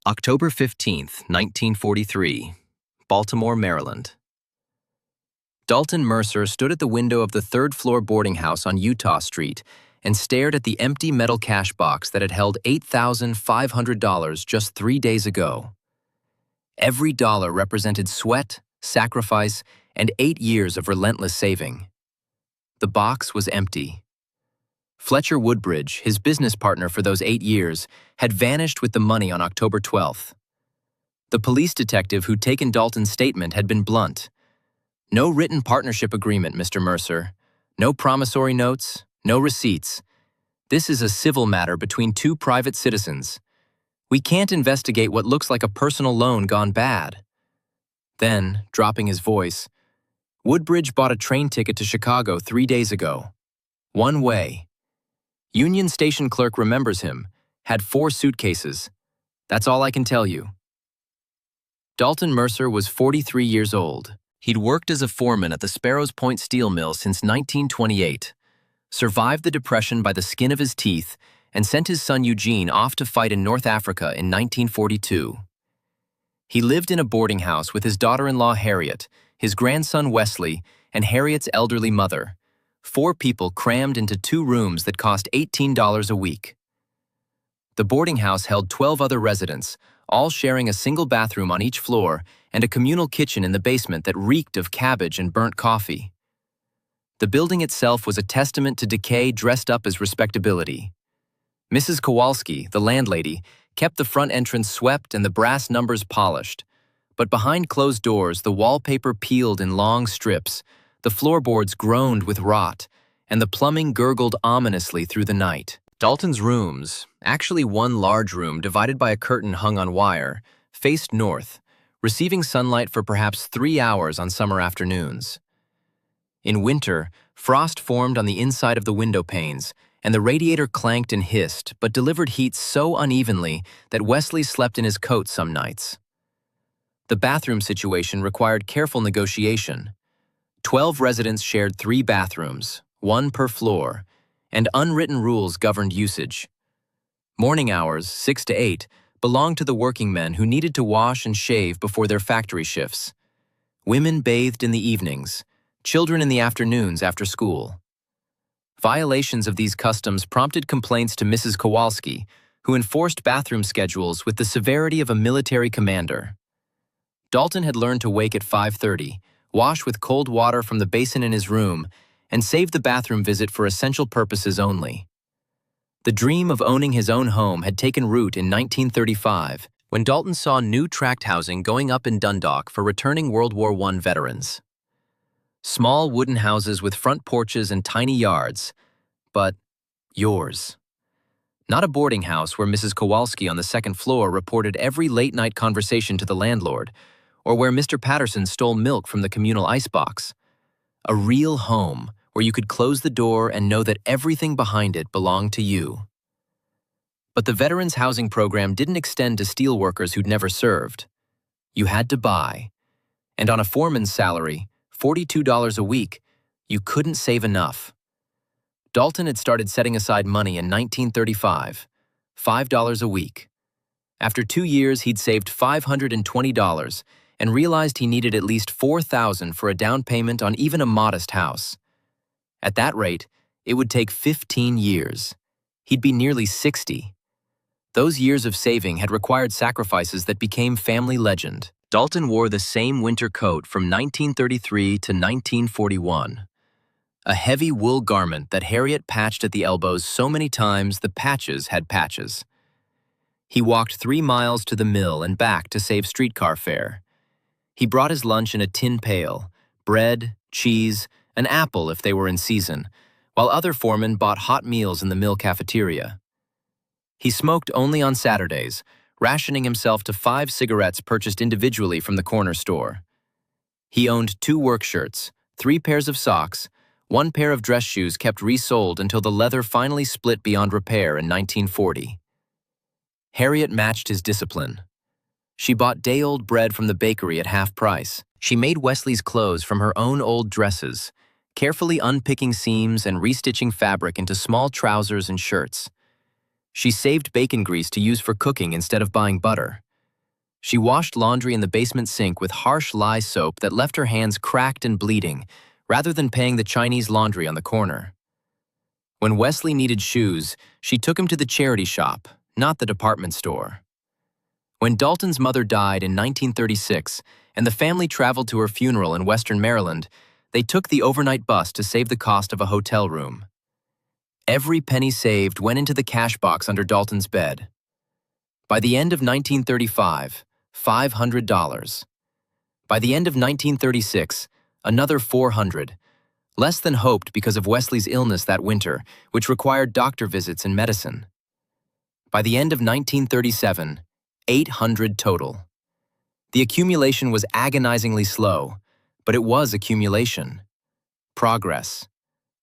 October 15th, 1943, Baltimore, Maryland. Dalton Mercer stood at the window of the third-floor boarding house on Utah Street and stared at the empty metal cash box that had held $8,500 just 3 days ago. Every dollar represented sweat, sacrifice, and 8 years of relentless saving. The box was empty. Fletcher Woodbridge, his business partner for those 8 years, had vanished with the money on October 12th. The police detective who'd taken Dalton's statement had been blunt. "No written partnership agreement, Mr. Mercer. No promissory notes, no receipts. This is a civil matter between two private citizens. We can't investigate what looks like a personal loan gone bad." Then, dropping his voice, "Woodbridge bought a train ticket to Chicago 3 days ago. One way. Union Station clerk remembers him, had 4 suitcases. That's all I can tell you." Dalton Mercer was 43 years old. He'd worked as a foreman at the Sparrows Point Steel Mill since 1928, survived the Depression by the skin of his teeth, and sent his son Eugene off to fight in North Africa in 1942. He lived in a boarding house with his daughter-in-law Harriet, his grandson Wesley, and Harriet's elderly mother. 4 people crammed into 2 rooms that cost $18 a week. The boarding house held 12 other residents, all sharing a single bathroom on each floor and a communal kitchen in the basement that reeked of cabbage and burnt coffee. The building itself was a testament to decay dressed up as respectability. Mrs. Kowalski, the landlady, kept the front entrance swept and the brass numbers polished, but behind closed doors the wallpaper peeled in long strips, the floorboards groaned with rot, and the plumbing gurgled ominously through the night. Dalton's rooms, actually one large room divided by a curtain hung on wire, faced north, receiving sunlight for perhaps 3 hours on summer afternoons. In winter, frost formed on the inside of the window panes, and the radiator clanked and hissed but delivered heat so unevenly that Wesley slept in his coat some nights. The bathroom situation required careful negotiation. 12 residents shared 3 bathrooms, 1 per floor, and unwritten rules governed usage. Morning hours, 6 to 8, belonged to the working men who needed to wash and shave before their factory shifts. Women bathed in the evenings, children in the afternoons after school. Violations of these customs prompted complaints to Mrs. Kowalski, who enforced bathroom schedules with the severity of a military commander. Dalton had learned to wake at 5:30, wash with cold water from the basin in his room, and save the bathroom visit for essential purposes only. The dream of owning his own home had taken root in 1935, when Dalton saw new tract housing going up in Dundalk for returning World War I veterans. Small wooden houses with front porches and tiny yards, but yours. Not a boarding house where Mrs. Kowalski on the 2nd floor reported every late-night conversation to the landlord, or where Mr. Patterson stole milk from the communal icebox. A real home where you could close the door and know that everything behind it belonged to you. But the Veterans Housing Program didn't extend to steelworkers who'd never served. You had to buy. And on a foreman's salary, $42 a week, you couldn't save enough. Dalton had started setting aside money in 1935, $5 a week. After 2 years, he'd saved $520 and realized he needed at least $4,000 for a down payment on even a modest house. At that rate, it would take 15 years. He'd be nearly 60. Those years of saving had required sacrifices that became family legend. Dalton wore the same winter coat from 1933 to 1941. A heavy wool garment that Harriet patched at the elbows so many times the patches had patches. He walked 3 miles to the mill and back to save streetcar fare. He brought his lunch in a tin pail, bread, cheese, an apple if they were in season, while other foremen bought hot meals in the mill cafeteria. He smoked only on Saturdays, rationing himself to 5 cigarettes purchased individually from the corner store. He owned 2 work shirts, 3 pairs of socks, 1 pair of dress shoes kept resoled until the leather finally split beyond repair in 1940. Harriet matched his discipline. She bought day-old bread from the bakery at half price. She made Wesley's clothes from her own old dresses, carefully unpicking seams and restitching fabric into small trousers and shirts. She saved bacon grease to use for cooking instead of buying butter. She washed laundry in the basement sink with harsh lye soap that left her hands cracked and bleeding, rather than paying the Chinese laundry on the corner. When Wesley needed shoes, she took him to the charity shop, not the department store. When Dalton's mother died in 1936 and the family traveled to her funeral in Western Maryland, they took the overnight bus to save the cost of a hotel room. Every penny saved went into the cash box under Dalton's bed. By the end of 1935, $500. By the end of 1936, another $400, less than hoped because of Wesley's illness that winter, which required doctor visits and medicine. By the end of 1937, $800 total. The accumulation was agonizingly slow, but it was accumulation. Progress.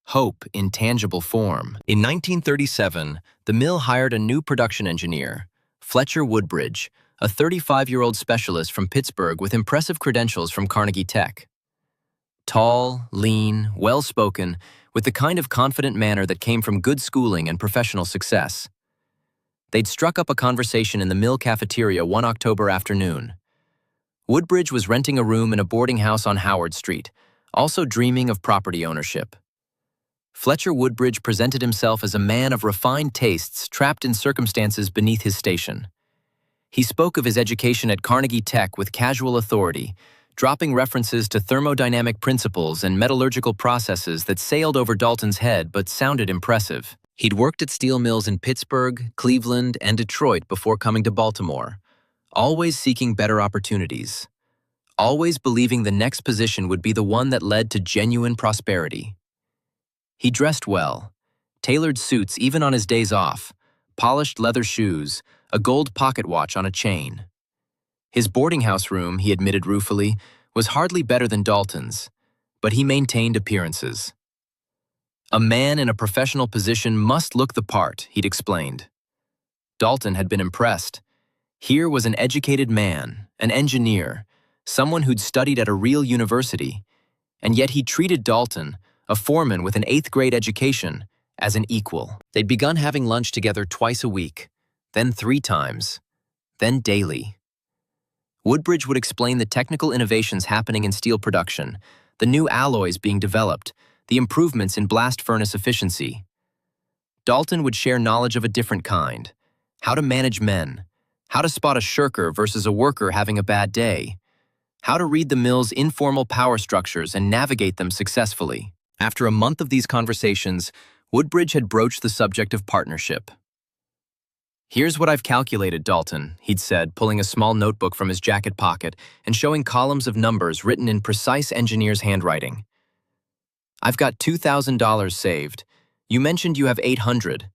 Hope in tangible form. In 1937, the mill hired a new production engineer, Fletcher Woodbridge, a 35-year-old specialist from Pittsburgh with impressive credentials from Carnegie Tech. Tall, lean, well-spoken, with the kind of confident manner that came from good schooling and professional success. They'd struck up a conversation in the mill cafeteria one October afternoon. Woodbridge was renting a room in a boarding house on Howard Street, also dreaming of property ownership. Fletcher Woodbridge presented himself as a man of refined tastes trapped in circumstances beneath his station. He spoke of his education at Carnegie Tech with casual authority, dropping references to thermodynamic principles and metallurgical processes that sailed over Dalton's head but sounded impressive. He'd worked at steel mills in Pittsburgh, Cleveland, and Detroit before coming to Baltimore, always seeking better opportunities, always believing the next position would be the one that led to genuine prosperity. He dressed well, tailored suits even on his days off, polished leather shoes, a gold pocket watch on a chain. His boarding house room, he admitted ruefully, was hardly better than Dalton's, but he maintained appearances. A man in a professional position must look the part, he'd explained. Dalton had been impressed. Here was an educated man, an engineer, someone who'd studied at a real university, and yet he treated Dalton, a foreman with an 8th-grade education, as an equal. They'd begun having lunch together twice a week, then 3 times, then daily. Woodbridge would explain the technical innovations happening in steel production, the new alloys being developed, the improvements in blast furnace efficiency. Dalton would share knowledge of a different kind: how to manage men, how to spot a shirker versus a worker having a bad day, how to read the mill's informal power structures and navigate them successfully. After a month of these conversations, Woodbridge had broached the subject of partnership. "Here's what I've calculated, Dalton," he'd said, pulling a small notebook from his jacket pocket and showing columns of numbers written in precise engineer's handwriting. "I've got $2,000 saved. You mentioned you have $800.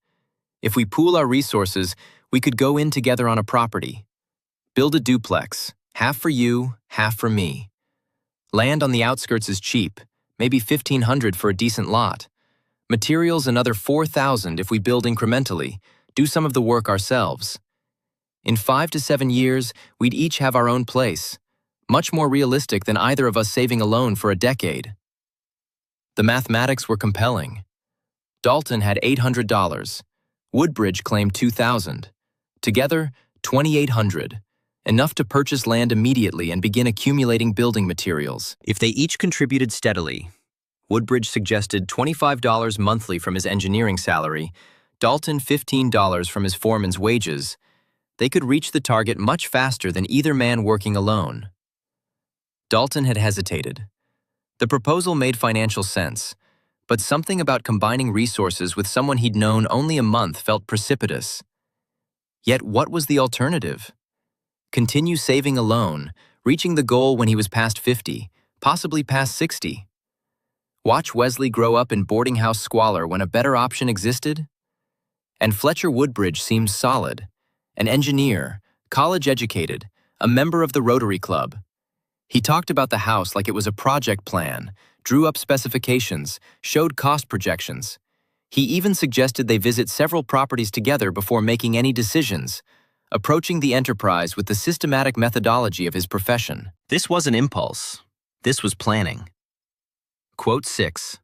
If we pool our resources, we could go in together on a property. Build a duplex, half for you, half for me. Land on the outskirts is cheap, maybe $1,500 for a decent lot. Materials another $4,000 if we build incrementally, do some of the work ourselves. In 5 to 7 years, we'd each have our own place, much more realistic than either of us saving alone for a decade." The mathematics were compelling. Dalton had $800. Woodbridge claimed $2,000. Together, $2,800, enough to purchase land immediately and begin accumulating building materials. If they each contributed steadily, Woodbridge suggested $25 monthly from his engineering salary, Dalton $15 from his foreman's wages, they could reach the target much faster than either man working alone. Dalton had hesitated. The proposal made financial sense, but something about combining resources with someone he'd known only a month felt precipitous. Yet what was the alternative? Continue saving alone, reaching the goal when he was past 50, possibly past 60. Watch Wesley grow up in boarding house squalor when a better option existed? And Fletcher Woodbridge seemed solid, an engineer, college-educated, a member of the Rotary Club. He talked about the house like it was a project plan, drew up specifications, showed cost projections. He even suggested they visit several properties together before making any decisions, approaching the enterprise with the systematic methodology of his profession. This wasn't impulse. This was planning. Quote 6.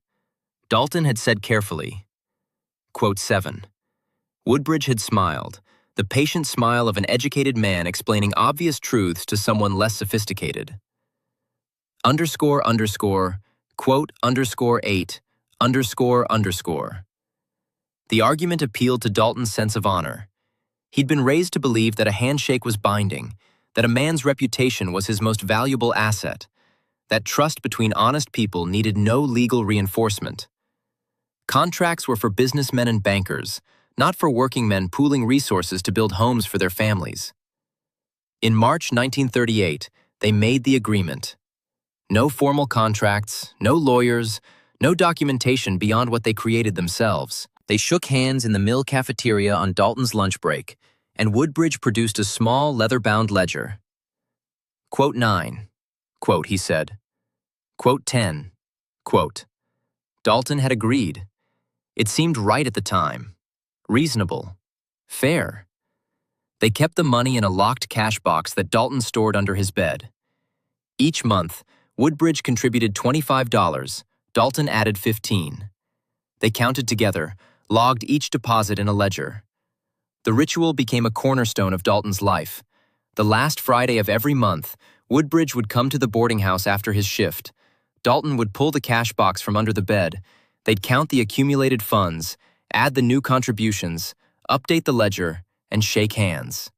Dalton had said carefully. Quote 7. Woodbridge had smiled, the patient smile of an educated man explaining obvious truths to someone less sophisticated. Underscore underscore, quote underscore 8, underscore underscore. The argument appealed to Dalton's sense of honor. He'd been raised to believe that a handshake was binding, that a man's reputation was his most valuable asset, that trust between honest people needed no legal reinforcement. Contracts were for businessmen and bankers, not for working men pooling resources to build homes for their families. In March 1938, they made the agreement. No formal contracts, no lawyers, no documentation beyond what they created themselves. They shook hands in the mill cafeteria on Dalton's lunch break, and Woodbridge produced a small leather-bound ledger. Quote 9, quote, he said. Quote 10, quote. Dalton had agreed. It seemed right at the time. Reasonable. Fair. They kept the money in a locked cash box that Dalton stored under his bed. Each month, Woodbridge contributed $25, Dalton added $15. They counted together, logged each deposit in a ledger. The ritual became a cornerstone of Dalton's life. The last Friday of every month, Woodbridge would come to the boarding house after his shift. Dalton would pull the cash box from under the bed. They'd count the accumulated funds, add the new contributions, update the ledger, and shake hands.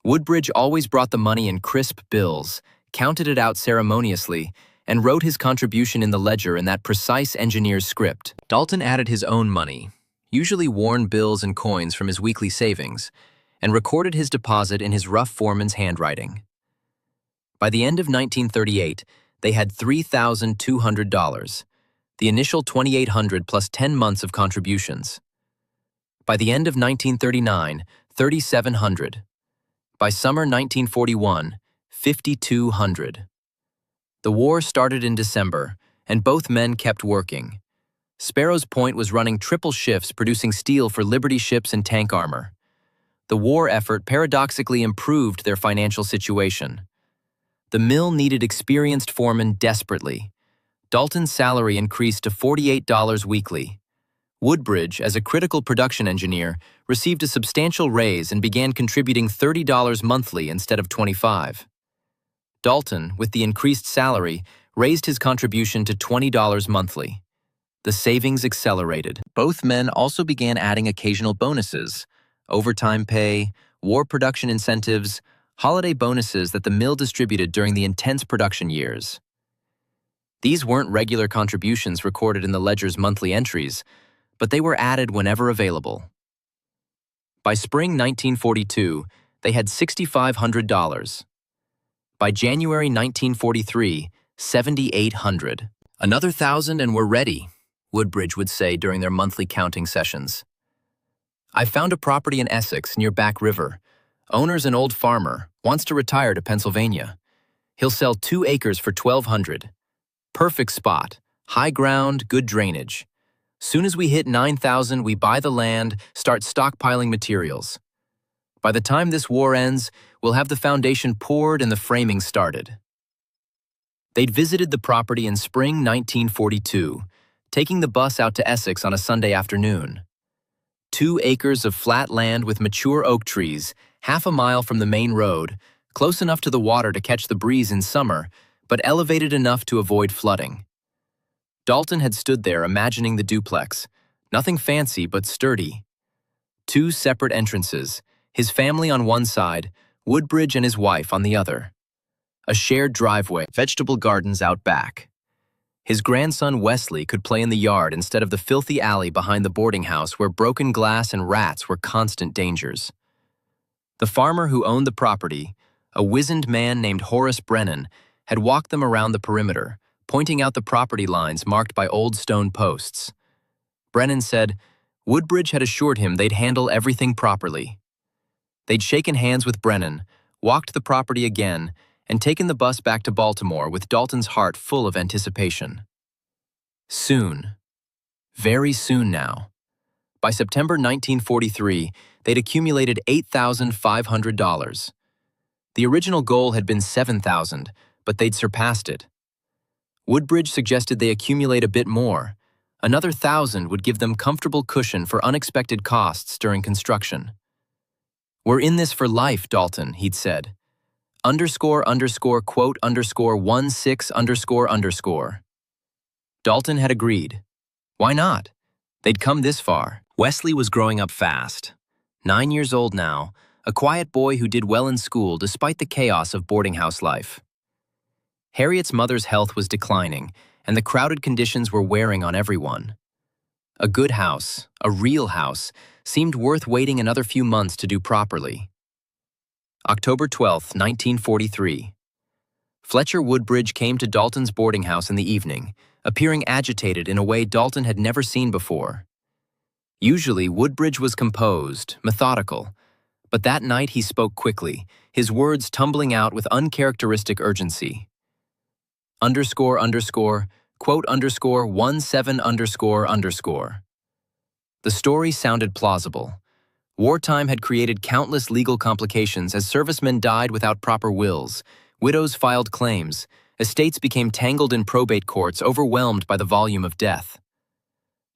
Woodbridge always brought the money in crisp bills, counted it out ceremoniously, and wrote his contribution in the ledger in that precise engineer's script. Dalton added his own money, usually worn bills and coins from his weekly savings, and recorded his deposit in his rough foreman's handwriting. By the end of 1938, they had $3,200, the initial $2,800 plus 10 months of contributions. By the end of 1939, $3,700. By summer 1941, $5,200. The war started in December, and both men kept working. Sparrow's Point was running triple shifts producing steel for Liberty ships and tank armor. The war effort paradoxically improved their financial situation. The mill needed experienced foremen desperately. Dalton's salary increased to $48 weekly. Woodbridge, as a critical production engineer, received a substantial raise and began contributing $30 monthly instead of $25. Dalton, with the increased salary, raised his contribution to $20 monthly. The savings accelerated. Both men also began adding occasional bonuses, overtime pay, war production incentives, holiday bonuses that the mill distributed during the intense production years. These weren't regular contributions recorded in the ledger's monthly entries, but they were added whenever available. By spring 1942, they had $6,500. By January 1943, $7,800. Another $1,000 and we're ready, Woodbridge would say during their monthly counting sessions. I found a property in Essex near Back River. Owner's an old farmer, wants to retire to Pennsylvania. He'll sell 2 acres for $1,200. Perfect spot, high ground, good drainage. Soon as we hit 9,000, we buy the land, start stockpiling materials. By the time this war ends, we'll have the foundation poured and the framing started. They'd visited the property in spring 1942, taking the bus out to Essex on a Sunday afternoon. 2 acres of flat land with mature oak trees, half a mile from the main road, close enough to the water to catch the breeze in summer, but elevated enough to avoid flooding. Dalton had stood there imagining the duplex, nothing fancy but sturdy. 2 separate entrances, his family on one side, Woodbridge and his wife on the other. A shared driveway, vegetable gardens out back. His grandson Wesley could play in the yard instead of the filthy alley behind the boarding house where broken glass and rats were constant dangers. The farmer who owned the property, a wizened man named Horace Brennan, had walked them around the perimeter, pointing out the property lines marked by old stone posts. Brennan said Woodbridge had assured him they'd handle everything properly. They'd shaken hands with Brennan, walked the property again, and taken the bus back to Baltimore with Dalton's heart full of anticipation. Soon. Very soon now. By September 1943, they'd accumulated $8,500. The original goal had been $7,000, but they'd surpassed it. Woodbridge suggested they accumulate a bit more. Another $1,000 would give them comfortable cushion for unexpected costs during construction. "We're in this for life, Dalton," he'd said. Underscore, underscore, quote, underscore, 16, underscore, underscore. Dalton had agreed. Why not? They'd come this far. Wesley was growing up fast. 9 years old now, a quiet boy who did well in school despite the chaos of boarding house life. Harriet's mother's health was declining, and the crowded conditions were wearing on everyone. A good house, a real house, seemed worth waiting another few months to do properly. October 12, 1943. Fletcher Woodbridge came to Dalton's boarding house in the evening, appearing agitated in a way Dalton had never seen before. Usually, Woodbridge was composed, methodical, but that night he spoke quickly, his words tumbling out with uncharacteristic urgency. Underscore, underscore, quote, underscore, 17, underscore, underscore. The story sounded plausible. Wartime had created countless legal complications as servicemen died without proper wills, widows filed claims, estates became tangled in probate courts, overwhelmed by the volume of death.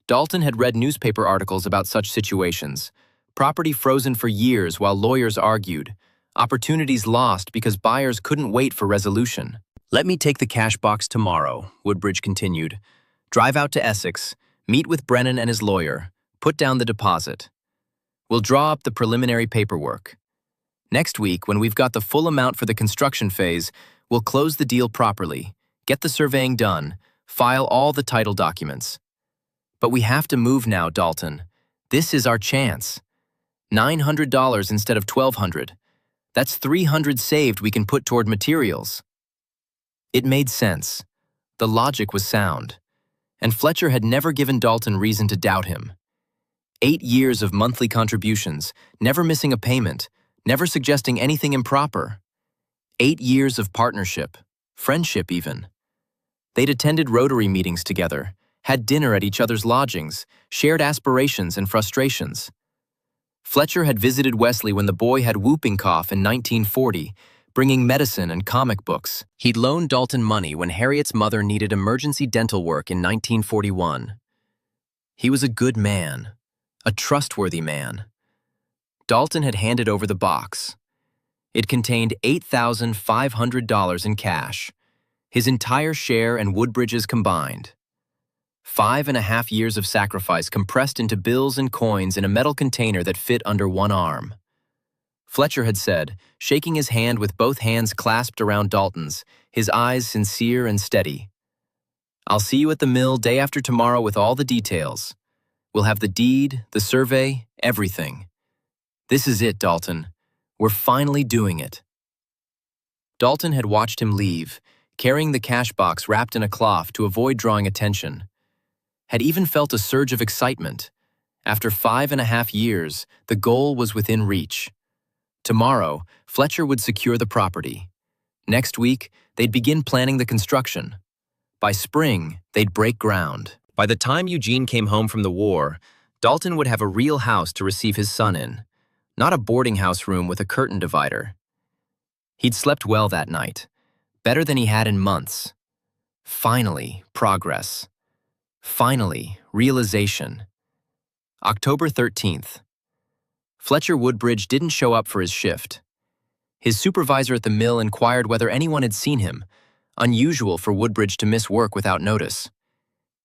Dalton had read newspaper articles about such situations, property frozen for years while lawyers argued, opportunities lost because buyers couldn't wait for resolution. "Let me take the cash box tomorrow," Woodbridge continued. "Drive out to Essex, meet with Brennan and his lawyer, put down the deposit. We'll draw up the preliminary paperwork. Next week, when we've got the full amount for the construction phase, we'll close the deal properly, get the surveying done, file all the title documents. But we have to move now, Dalton. This is our chance. $900 instead of $1,200. That's $300 saved we can put toward materials." It made sense. The logic was sound. And Fletcher had never given Dalton reason to doubt him. 8 years of monthly contributions, never missing a payment, never suggesting anything improper. 8 years of partnership, friendship even. They'd attended Rotary meetings together, had dinner at each other's lodgings, shared aspirations and frustrations. Fletcher had visited Wesley when the boy had whooping cough in 1940, bringing medicine and comic books. He'd loaned Dalton money when Harriet's mother needed emergency dental work in 1941. He was a good man, a trustworthy man. Dalton had handed over the box. It contained $8,500 in cash, his entire share and Woodbridge's combined. 5.5 years of sacrifice compressed into bills and coins in a metal container that fit under one arm. Fletcher had said, shaking his hand with both hands clasped around Dalton's, his eyes sincere and steady. "I'll see you at the mill day after tomorrow with all the details. We'll have the deed, the survey, everything. This is it, Dalton. We're finally doing it." Dalton had watched him leave, carrying the cash box wrapped in a cloth to avoid drawing attention. Had even felt a surge of excitement. After 5.5 years, the goal was within reach. Tomorrow, Fletcher would secure the property. Next week, they'd begin planning the construction. By spring, they'd break ground. By the time Eugene came home from the war, Dalton would have a real house to receive his son in, not a boarding house room with a curtain divider. He'd slept well that night, better than he had in months. Finally, progress. Finally, realization. October 13th. Fletcher Woodbridge didn't show up for his shift. His supervisor at the mill inquired whether anyone had seen him, unusual for Woodbridge to miss work without notice.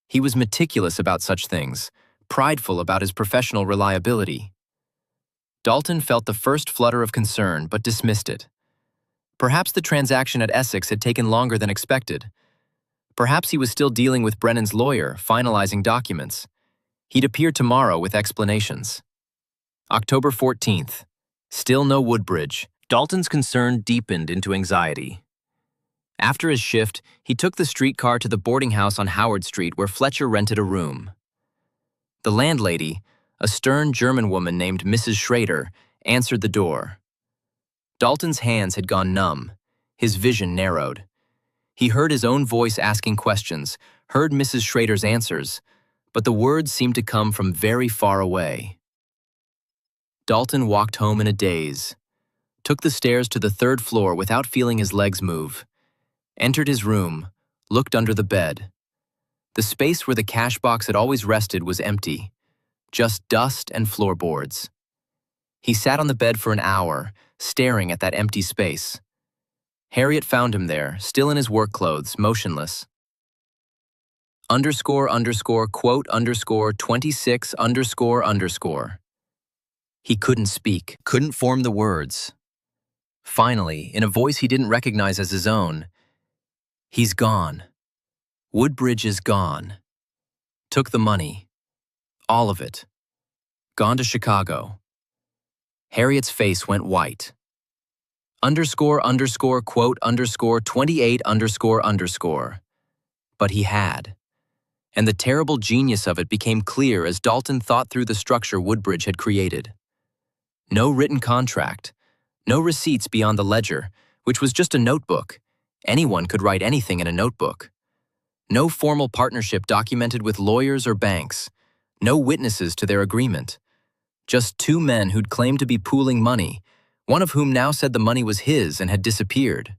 He was meticulous about such things, prideful about his professional reliability. Dalton felt the first flutter of concern but dismissed it. Perhaps the transaction at Essex had taken longer than expected. Perhaps he was still dealing with Brennan's lawyer, finalizing documents. He'd appear tomorrow with explanations. October 14th. Still no Woodbridge. Dalton's concern deepened into anxiety. After his shift, he took the streetcar to the boarding house on Howard Street where Fletcher rented a room. The landlady, a stern German woman named Mrs. Schrader, answered the door. Dalton's hands had gone numb, his vision narrowed. He heard his own voice asking questions, heard Mrs. Schrader's answers, but the words seemed to come from very far away. Dalton walked home in a daze, took the stairs to the 3rd floor without feeling his legs move, entered his room, looked under the bed. The space where the cash box had always rested was empty, just dust and floorboards. He sat on the bed for an hour, staring at that empty space. Harriet found him there, still in his work clothes, motionless. Quote 26 ___. He couldn't speak, couldn't form the words. Finally, in a voice he didn't recognize as his own, "He's gone. Woodbridge is gone. Took the money. All of it. Gone to Chicago." Harriet's face went white. Quote 28 ___. But he had. And the terrible genius of it became clear as Dalton thought through the structure Woodbridge had created. No written contract, no receipts beyond the ledger, which was just a notebook. Anyone could write anything in a notebook. No formal partnership documented with lawyers or banks. No witnesses to their agreement. Just two men who'd claimed to be pooling money, one of whom now said the money was his and had disappeared.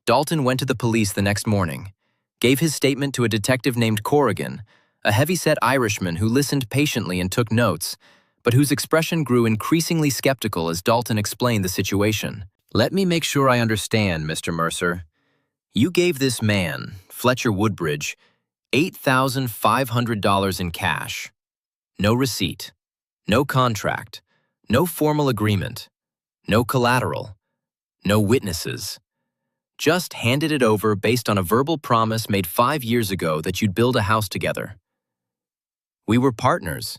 Dalton went to the police the next morning, gave his statement to a detective named Corrigan, a heavy-set Irishman who listened patiently and took notes, but whose expression grew increasingly skeptical as Dalton explained the situation. "Let me make sure I understand, Mr. Mercer. You gave this man, Fletcher Woodbridge, $8,500 in cash. No receipt, no contract, no formal agreement, no collateral, no witnesses. Just handed it over based on a verbal promise made 5 years ago that you'd build a house together. We were partners.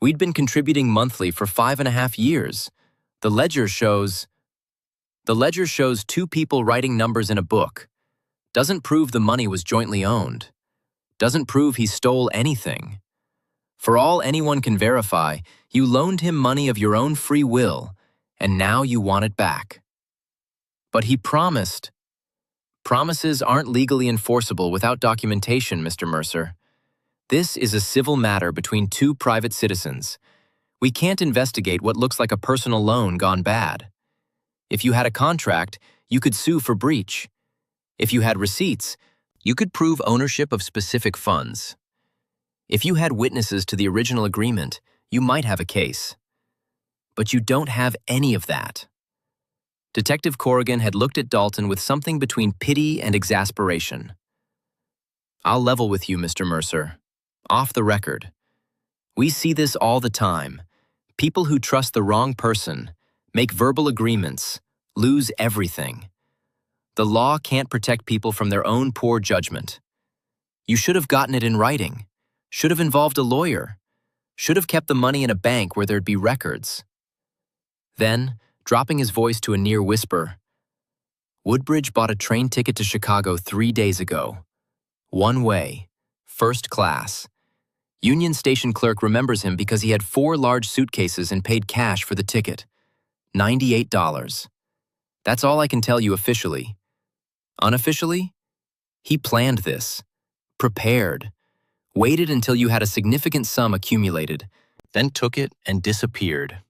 We'd been contributing monthly for 5.5 years. The ledger shows two people writing numbers in a book. Doesn't prove the money was jointly owned. Doesn't prove he stole anything. For all anyone can verify, you loaned him money of your own free will, and now you want it back. But he promised. Promises aren't legally enforceable without documentation, Mr. Mercer. This is a civil matter between two private citizens. We can't investigate what looks like a personal loan gone bad. If you had a contract, you could sue for breach. If you had receipts, you could prove ownership of specific funds. If you had witnesses to the original agreement, you might have a case. But you don't have any of that." Detective Corrigan had looked at Dalton with something between pity and exasperation. "I'll level with you, Mr. Mercer. Off the record. We see this all the time. People who trust the wrong person, make verbal agreements, lose everything. The law can't protect people from their own poor judgment. You should have gotten it in writing. Should have involved a lawyer. Should have kept the money in a bank where there'd be records." Then, dropping his voice to a near whisper, "Woodbridge bought a train ticket to Chicago 3 days ago. One way, first class. Union Station clerk remembers him because he had 4 large suitcases and paid cash for the ticket. $98. That's all I can tell you officially. Unofficially, he planned this, prepared, waited until you had a significant sum accumulated, then took it and disappeared.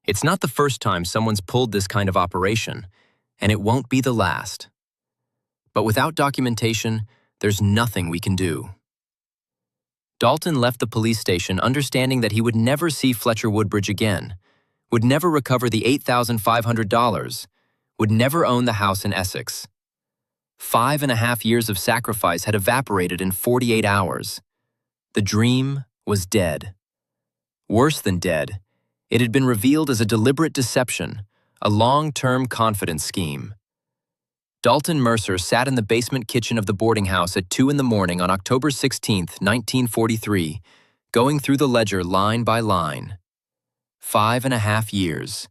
It's not the first time someone's pulled this kind of operation, and it won't be the last. But without documentation, there's nothing we can do." Dalton left the police station understanding that he would never see Fletcher Woodbridge again, would never recover the $8,500, would never own the house in Essex. 5.5 years of sacrifice had evaporated in 48 hours. The dream was dead. Worse than dead, it had been revealed as a deliberate deception, a long-term confidence scheme. Dalton Mercer sat in the basement kitchen of the boarding house at 2 in the morning on October 16, 1943, going through the ledger line by line. 5.5 years.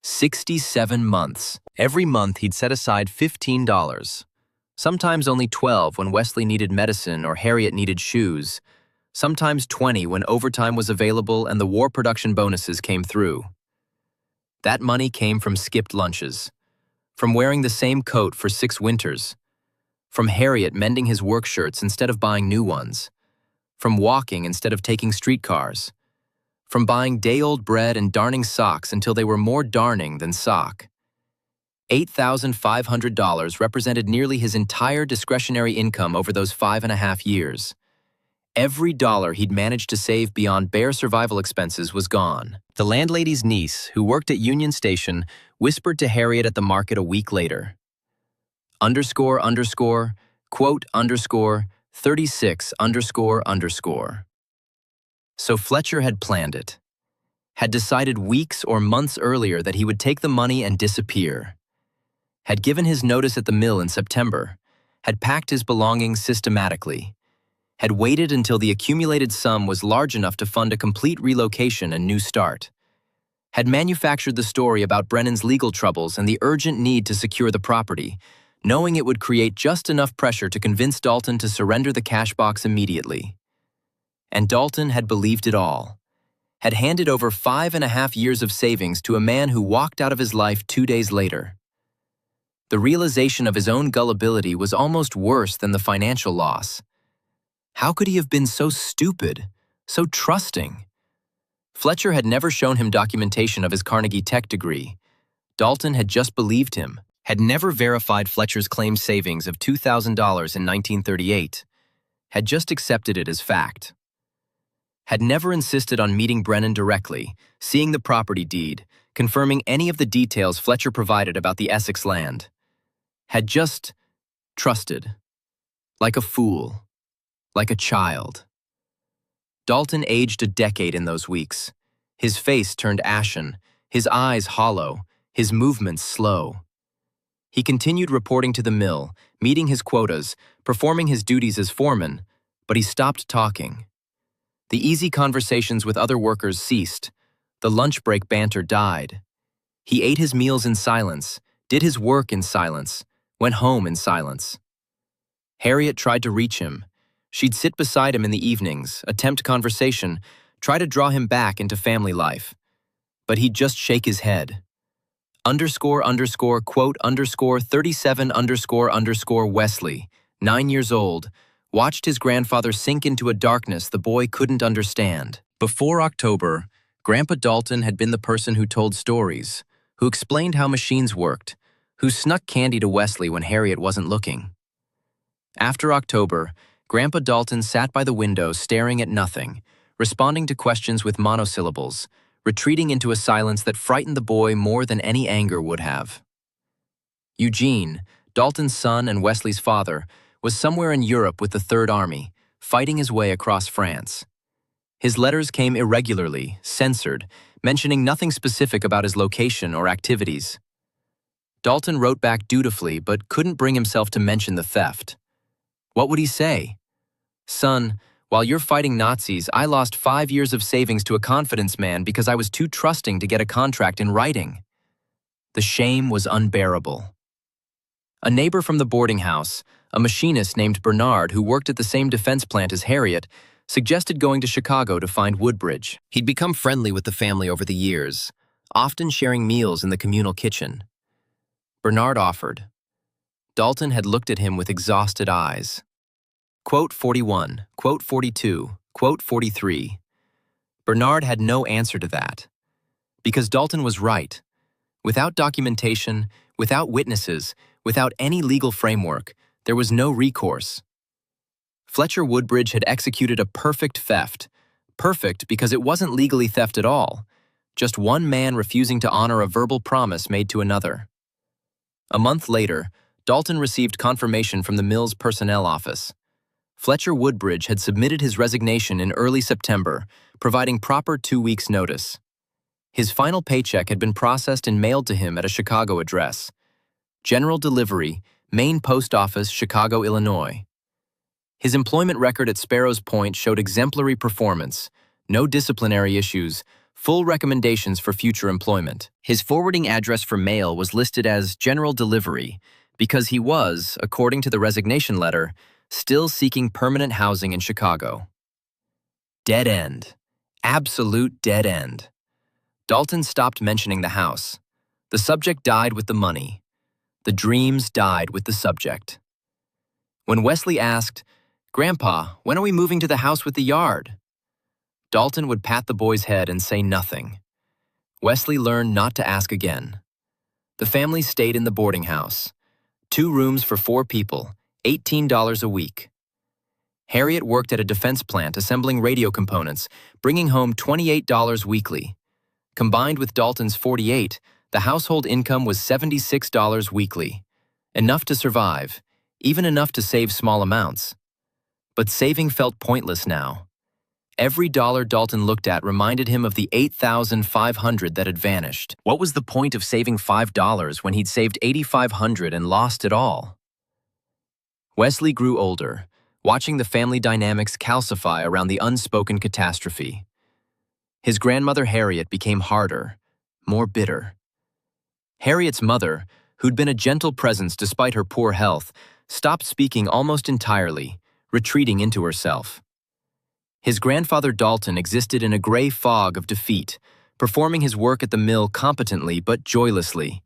67 months. Every month he'd set aside $15. Sometimes only 12 when Wesley needed medicine or Harriet needed shoes. Sometimes 20 when overtime was available and the war production bonuses came through. That money came from skipped lunches, from wearing the same coat for 6 winters, from Harriet mending his work shirts instead of buying new ones, from walking instead of taking streetcars, from buying day-old bread and darning socks until they were more darning than sock. $8,500 represented nearly his entire discretionary income over those 5.5 years. Every dollar he'd managed to save beyond bare survival expenses was gone. The landlady's niece, who worked at Union Station, whispered to Harriet at the market a week later. Quote, 36 __. So Fletcher had planned it. Had decided weeks or months earlier that he would take the money and disappear. Had given his notice at the mill in September. Had packed his belongings systematically. Had waited until the accumulated sum was large enough to fund a complete relocation and new start. Had manufactured the story about Brennan's legal troubles and the urgent need to secure the property, knowing it would create just enough pressure to convince Dalton to surrender the cash box immediately. And Dalton had believed it all. Had handed over 5.5 years of savings to a man who walked out of his life 2 days later. The realization of his own gullibility was almost worse than the financial loss. How could he have been so stupid, so trusting? Fletcher had never shown him documentation of his Carnegie Tech degree. Dalton had just believed him, had never verified Fletcher's claimed savings of $2,000 in 1938, had just accepted it as fact. Had never insisted on meeting Brennan directly, seeing the property deed, confirming any of the details Fletcher provided about the Essex land. Had just trusted. Like a fool. Like a child. Dalton aged a decade in those weeks. His face turned ashen, his eyes hollow, his movements slow. He continued reporting to the mill, meeting his quotas, performing his duties as foreman, but he stopped talking. The easy conversations with other workers ceased. The lunch break banter died. He ate his meals in silence, did his work in silence, went home in silence. Harriet tried to reach him. She'd sit beside him in the evenings, attempt conversation, try to draw him back into family life. But he'd just shake his head. Quote, 37 Wesley, 9 years old, watched his grandfather sink into a darkness the boy couldn't understand. Before October, Grandpa Dalton had been the person who told stories, who explained how machines worked, who snuck candy to Wesley when Harriet wasn't looking. After October, Grandpa Dalton sat by the window staring at nothing, responding to questions with monosyllables, retreating into a silence that frightened the boy more than any anger would have. Eugene, Dalton's son and Wesley's father, was somewhere in Europe with the Third Army, fighting his way across France. His letters came irregularly, censored, mentioning nothing specific about his location or activities. Dalton wrote back dutifully but couldn't bring himself to mention the theft. What would he say? Son, while you're fighting Nazis, I lost 5 years of savings to a confidence man because I was too trusting to get a contract in writing. The shame was unbearable. A neighbor from the boarding house, a machinist named Bernard who worked at the same defense plant as Harriet, suggested going to Chicago to find Woodbridge. He'd become friendly with the family over the years, often sharing meals in the communal kitchen. Bernard offered. Dalton had looked at him with exhausted eyes. Quote 41, quote 42, quote 43. Bernard had no answer to that. Because Dalton was right. Without documentation, without witnesses, without any legal framework, there was no recourse. Fletcher Woodbridge had executed a perfect theft. Perfect because it wasn't legally theft at all. Just one man refusing to honor a verbal promise made to another. A month later, Dalton received confirmation from the mill's personnel office. Fletcher Woodbridge had submitted his resignation in early September, providing proper 2 weeks' notice. His final paycheck had been processed and mailed to him at a Chicago address. General Delivery, Main Post Office, Chicago, Illinois. His employment record at Sparrows Point showed exemplary performance, no disciplinary issues, full recommendations for future employment. His forwarding address for mail was listed as General Delivery because he was, according to the resignation letter, still seeking permanent housing in Chicago. Dead end. Absolute dead end. Dalton stopped mentioning the house. The subject died with the money. The dreams died with the subject. When Wesley asked, "Grandpa, when are we moving to the house with the yard?" Dalton would pat the boy's head and say nothing. Wesley learned not to ask again. The family stayed in the boarding house. 2 rooms for 4 people, $18 a week. Harriet worked at a defense plant assembling radio components, bringing home $28 weekly. Combined with Dalton's $48, the household income was $76 weekly. Enough to survive, even enough to save small amounts. But saving felt pointless now. Every dollar Dalton looked at reminded him of the $8,500 that had vanished. What was the point of saving $5 when he'd saved $8,500 and lost it all? Wesley grew older, watching the family dynamics calcify around the unspoken catastrophe. His grandmother Harriet became harder, more bitter. Harriet's mother, who'd been a gentle presence despite her poor health, stopped speaking almost entirely, retreating into herself. His grandfather Dalton existed in a gray fog of defeat, performing his work at the mill competently but joylessly,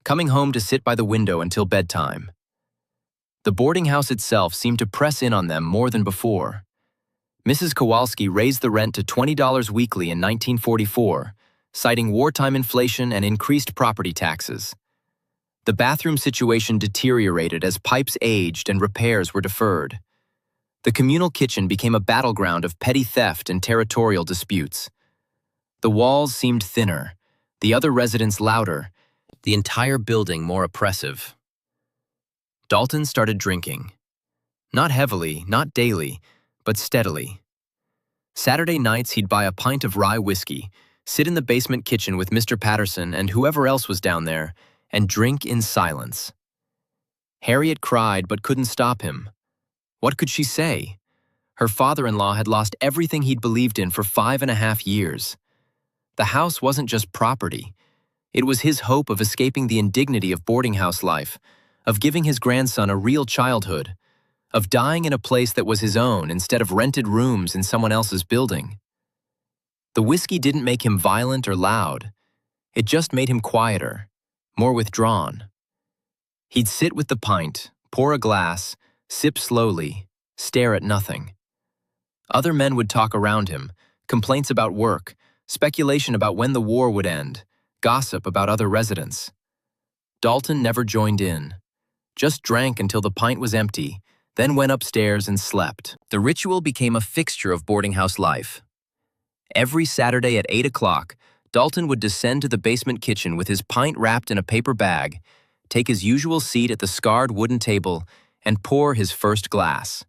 coming home to sit by the window until bedtime. The boarding house itself seemed to press in on them more than before. Mrs. Kowalski raised the rent to $20 weekly in 1944, citing wartime inflation and increased property taxes. The bathroom situation deteriorated as pipes aged and repairs were deferred. The communal kitchen became a battleground of petty theft and territorial disputes. The walls seemed thinner, the other residents louder, the entire building more oppressive. Dalton started drinking. Not heavily, not daily, but steadily. Saturday nights he'd buy a pint of rye whiskey, sit in the basement kitchen with Mr. Patterson and whoever else was down there, and drink in silence. Harriet cried but couldn't stop him. What could she say? Her father-in-law had lost everything he'd believed in for 5.5 years. The house wasn't just property. It was his hope of escaping the indignity of boarding house life, of giving his grandson a real childhood, of dying in a place that was his own instead of rented rooms in someone else's building. The whiskey didn't make him violent or loud. It just made him quieter, more withdrawn. He'd sit with the pint, pour a glass, sip slowly, stare at nothing. Other men would talk around him, complaints about work, speculation about when the war would end, gossip about other residents. Dalton never joined in, just drank until the pint was empty, then went upstairs and slept. The ritual became a fixture of boarding house life. Every Saturday at 8 o'clock, Dalton would descend to the basement kitchen with his pint wrapped in a paper bag, take his usual seat at the scarred wooden table, and pour his first glass.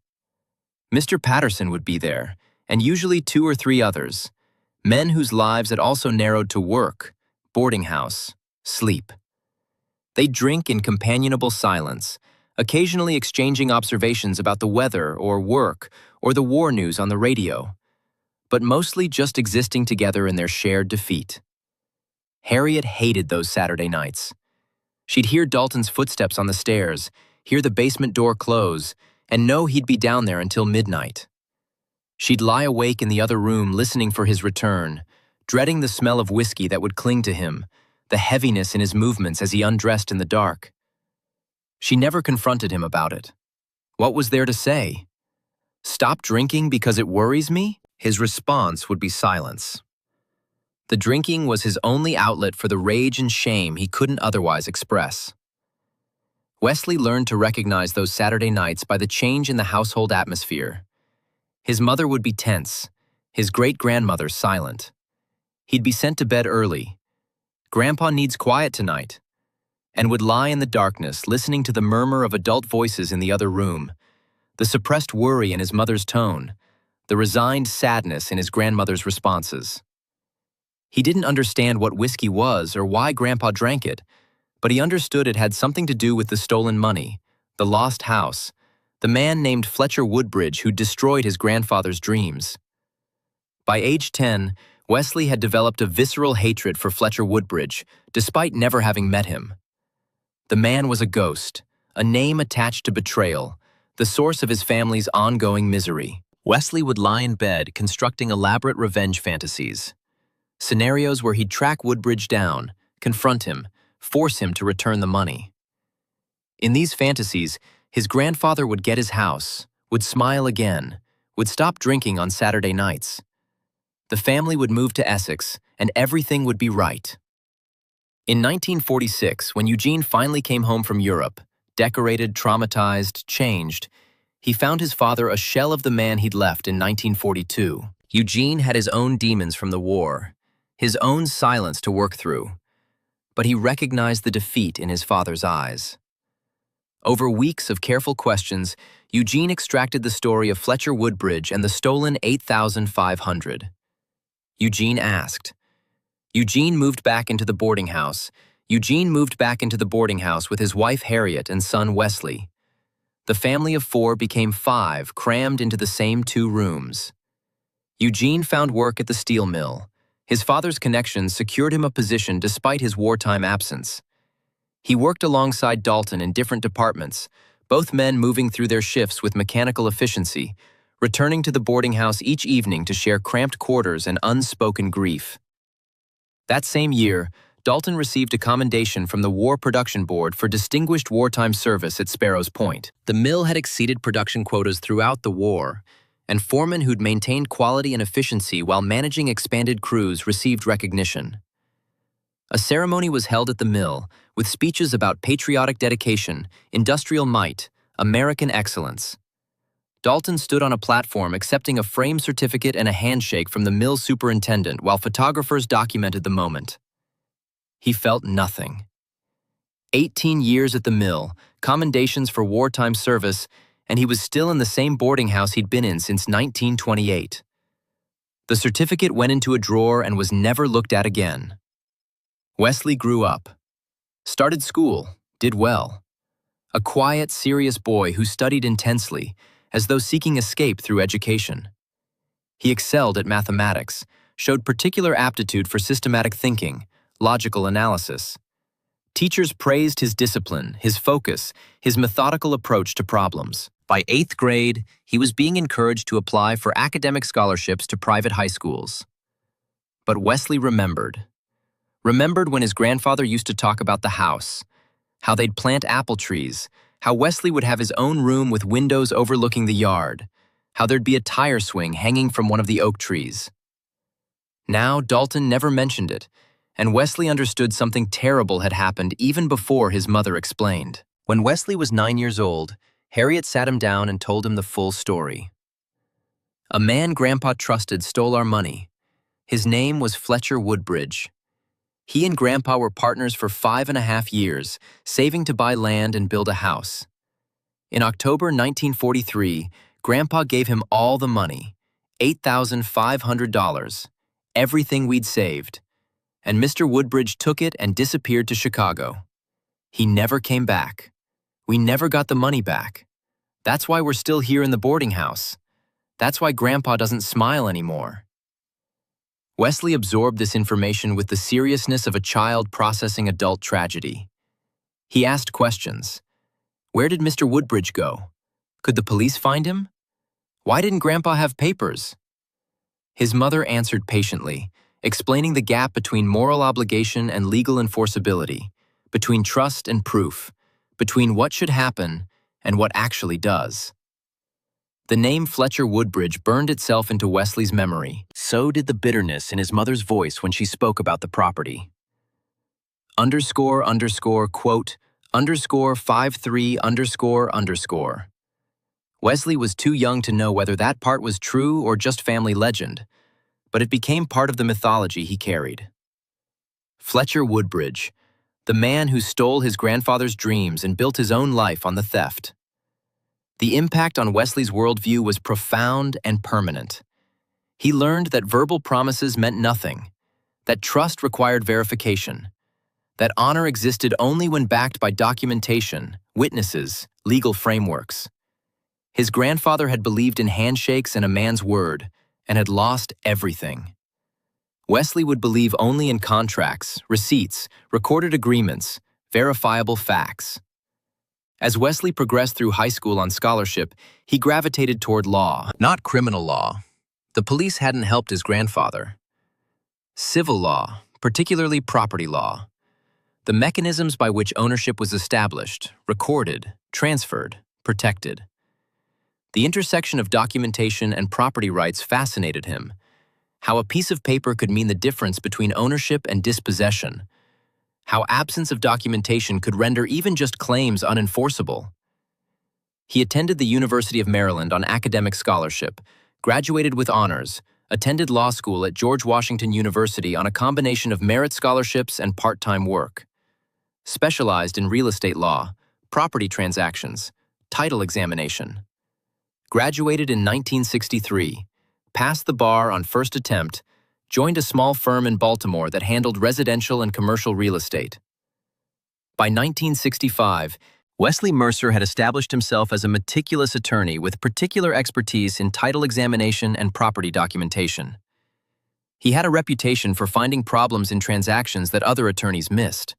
Mr. Patterson would be there, and usually 2 or 3 others, men whose lives had also narrowed to work, boarding house, sleep. They'd drink in companionable silence, occasionally exchanging observations about the weather or work or the war news on the radio, but mostly just existing together in their shared defeat. Harriet hated those Saturday nights. She'd hear Dalton's footsteps on the stairs, hear the basement door close, and know he'd be down there until midnight. She'd lie awake in the other room listening for his return, dreading the smell of whiskey that would cling to him, the heaviness in his movements as he undressed in the dark. She never confronted him about it. What was there to say? Stop drinking because it worries me? His response would be silence. The drinking was his only outlet for the rage and shame he couldn't otherwise express. Wesley learned to recognize those Saturday nights by the change in the household atmosphere. His mother would be tense, his great-grandmother silent. He'd be sent to bed early. Grandpa needs quiet tonight, and would lie in the darkness listening to the murmur of adult voices in the other room, the suppressed worry in his mother's tone, the resigned sadness in his grandmother's responses. He didn't understand what whiskey was or why Grandpa drank it, but he understood it had something to do with the stolen money, the lost house, the man named Fletcher Woodbridge who destroyed his grandfather's dreams. By age 10, Wesley had developed a visceral hatred for Fletcher Woodbridge, despite never having met him. The man was a ghost, a name attached to betrayal, the source of his family's ongoing misery. Wesley would lie in bed constructing elaborate revenge fantasies. Scenarios where he'd track Woodbridge down, confront him, force him to return the money. In these fantasies, his grandfather would get his house, would smile again, would stop drinking on Saturday nights. The family would move to Essex, and everything would be right. In 1946, when Eugene finally came home from Europe, decorated, traumatized, changed, He found his father a shell of the man he'd left in 1942. Eugene had his own demons from the war, his own silence to work through, but he recognized the defeat in his father's eyes. Over weeks of careful questions, Eugene extracted the story of Fletcher Woodbridge and the stolen $8,500. Eugene asked. Eugene moved back into the boarding house. Eugene moved back into the boarding house with his wife Harriet and son Wesley. The family of 4 became 5, crammed into the same 2 rooms. Eugene found work at the steel mill. His father's connections secured him a position despite his wartime absence. He worked alongside Dalton in different departments, both men moving through their shifts with mechanical efficiency, returning to the boarding house each evening to share cramped quarters and unspoken grief. That same year, Dalton received a commendation from the War Production Board for distinguished wartime service at Sparrows Point. The mill had exceeded production quotas throughout the war, and foremen who'd maintained quality and efficiency while managing expanded crews received recognition. A ceremony was held at the mill with speeches about patriotic dedication, industrial might, American excellence. Dalton stood on a platform accepting a frame certificate and a handshake from the mill superintendent while photographers documented the moment. He felt nothing. 18 years at the mill, commendations for wartime service, and he was still in the same boarding house he'd been in since 1928. The certificate went into a drawer and was never looked at again. Wesley grew up, started school, did well. A quiet, serious boy who studied intensely, as though seeking escape through education. He excelled at mathematics, showed particular aptitude for systematic thinking, logical analysis. Teachers praised his discipline, his focus, his methodical approach to problems. By 8th grade, he was being encouraged to apply for academic scholarships to private high schools. But Wesley remembered when his grandfather used to talk about the house, how they'd plant apple trees, how Wesley would have his own room with windows overlooking the yard, how there'd be a tire swing hanging from one of the oak trees. Now Dalton never mentioned it, and Wesley understood something terrible had happened even before his mother explained. When Wesley was 9 years old, Harriet sat him down and told him the full story. A man Grandpa trusted stole our money. His name was Fletcher Woodbridge. He and Grandpa were partners for 5.5 years, saving to buy land and build a house. In October 1943, Grandpa gave him all the money, $8,500, everything we'd saved, and Mr. Woodbridge took it and disappeared to Chicago. He never came back. We never got the money back. That's why we're still here in the boarding house. That's why Grandpa doesn't smile anymore. Wesley absorbed this information with the seriousness of a child processing adult tragedy. He asked questions. Where did Mr. Woodbridge go? Could the police find him? Why didn't Grandpa have papers? His mother answered patiently, explaining the gap between moral obligation and legal enforceability, between trust and proof, between what should happen and what actually does. The name Fletcher Woodbridge burned itself into Wesley's memory. So did the bitterness in his mother's voice when she spoke about the property. __quote, _53 ___. Wesley was too young to know whether that part was true or just family legend, but it became part of the mythology he carried. Fletcher Woodbridge, the man who stole his grandfather's dreams and built his own life on the theft. The impact on Wesley's worldview was profound and permanent. He learned that verbal promises meant nothing, that trust required verification, that honor existed only when backed by documentation, witnesses, legal frameworks. His grandfather had believed in handshakes and a man's word, and had lost everything. Wesley would believe only in contracts, receipts, recorded agreements, verifiable facts. As Wesley progressed through high school on scholarship, he gravitated toward law, not criminal law. The police hadn't helped his grandfather. Civil law, particularly property law. The mechanisms by which ownership was established, recorded, transferred, protected. The intersection of documentation and property rights fascinated him. How a piece of paper could mean the difference between ownership and dispossession. How absence of documentation could render even just claims unenforceable. He attended the University of Maryland on academic scholarship, graduated with honors, attended law school at George Washington University on a combination of merit scholarships and part-time work. Specialized in real estate law, property transactions, title examination. Graduated in 1963, passed the bar on first attempt, joined a small firm in Baltimore that handled residential and commercial real estate. By 1965, Wesley Mercer had established himself as a meticulous attorney with particular expertise in title examination and property documentation. He had a reputation for finding problems in transactions that other attorneys missed.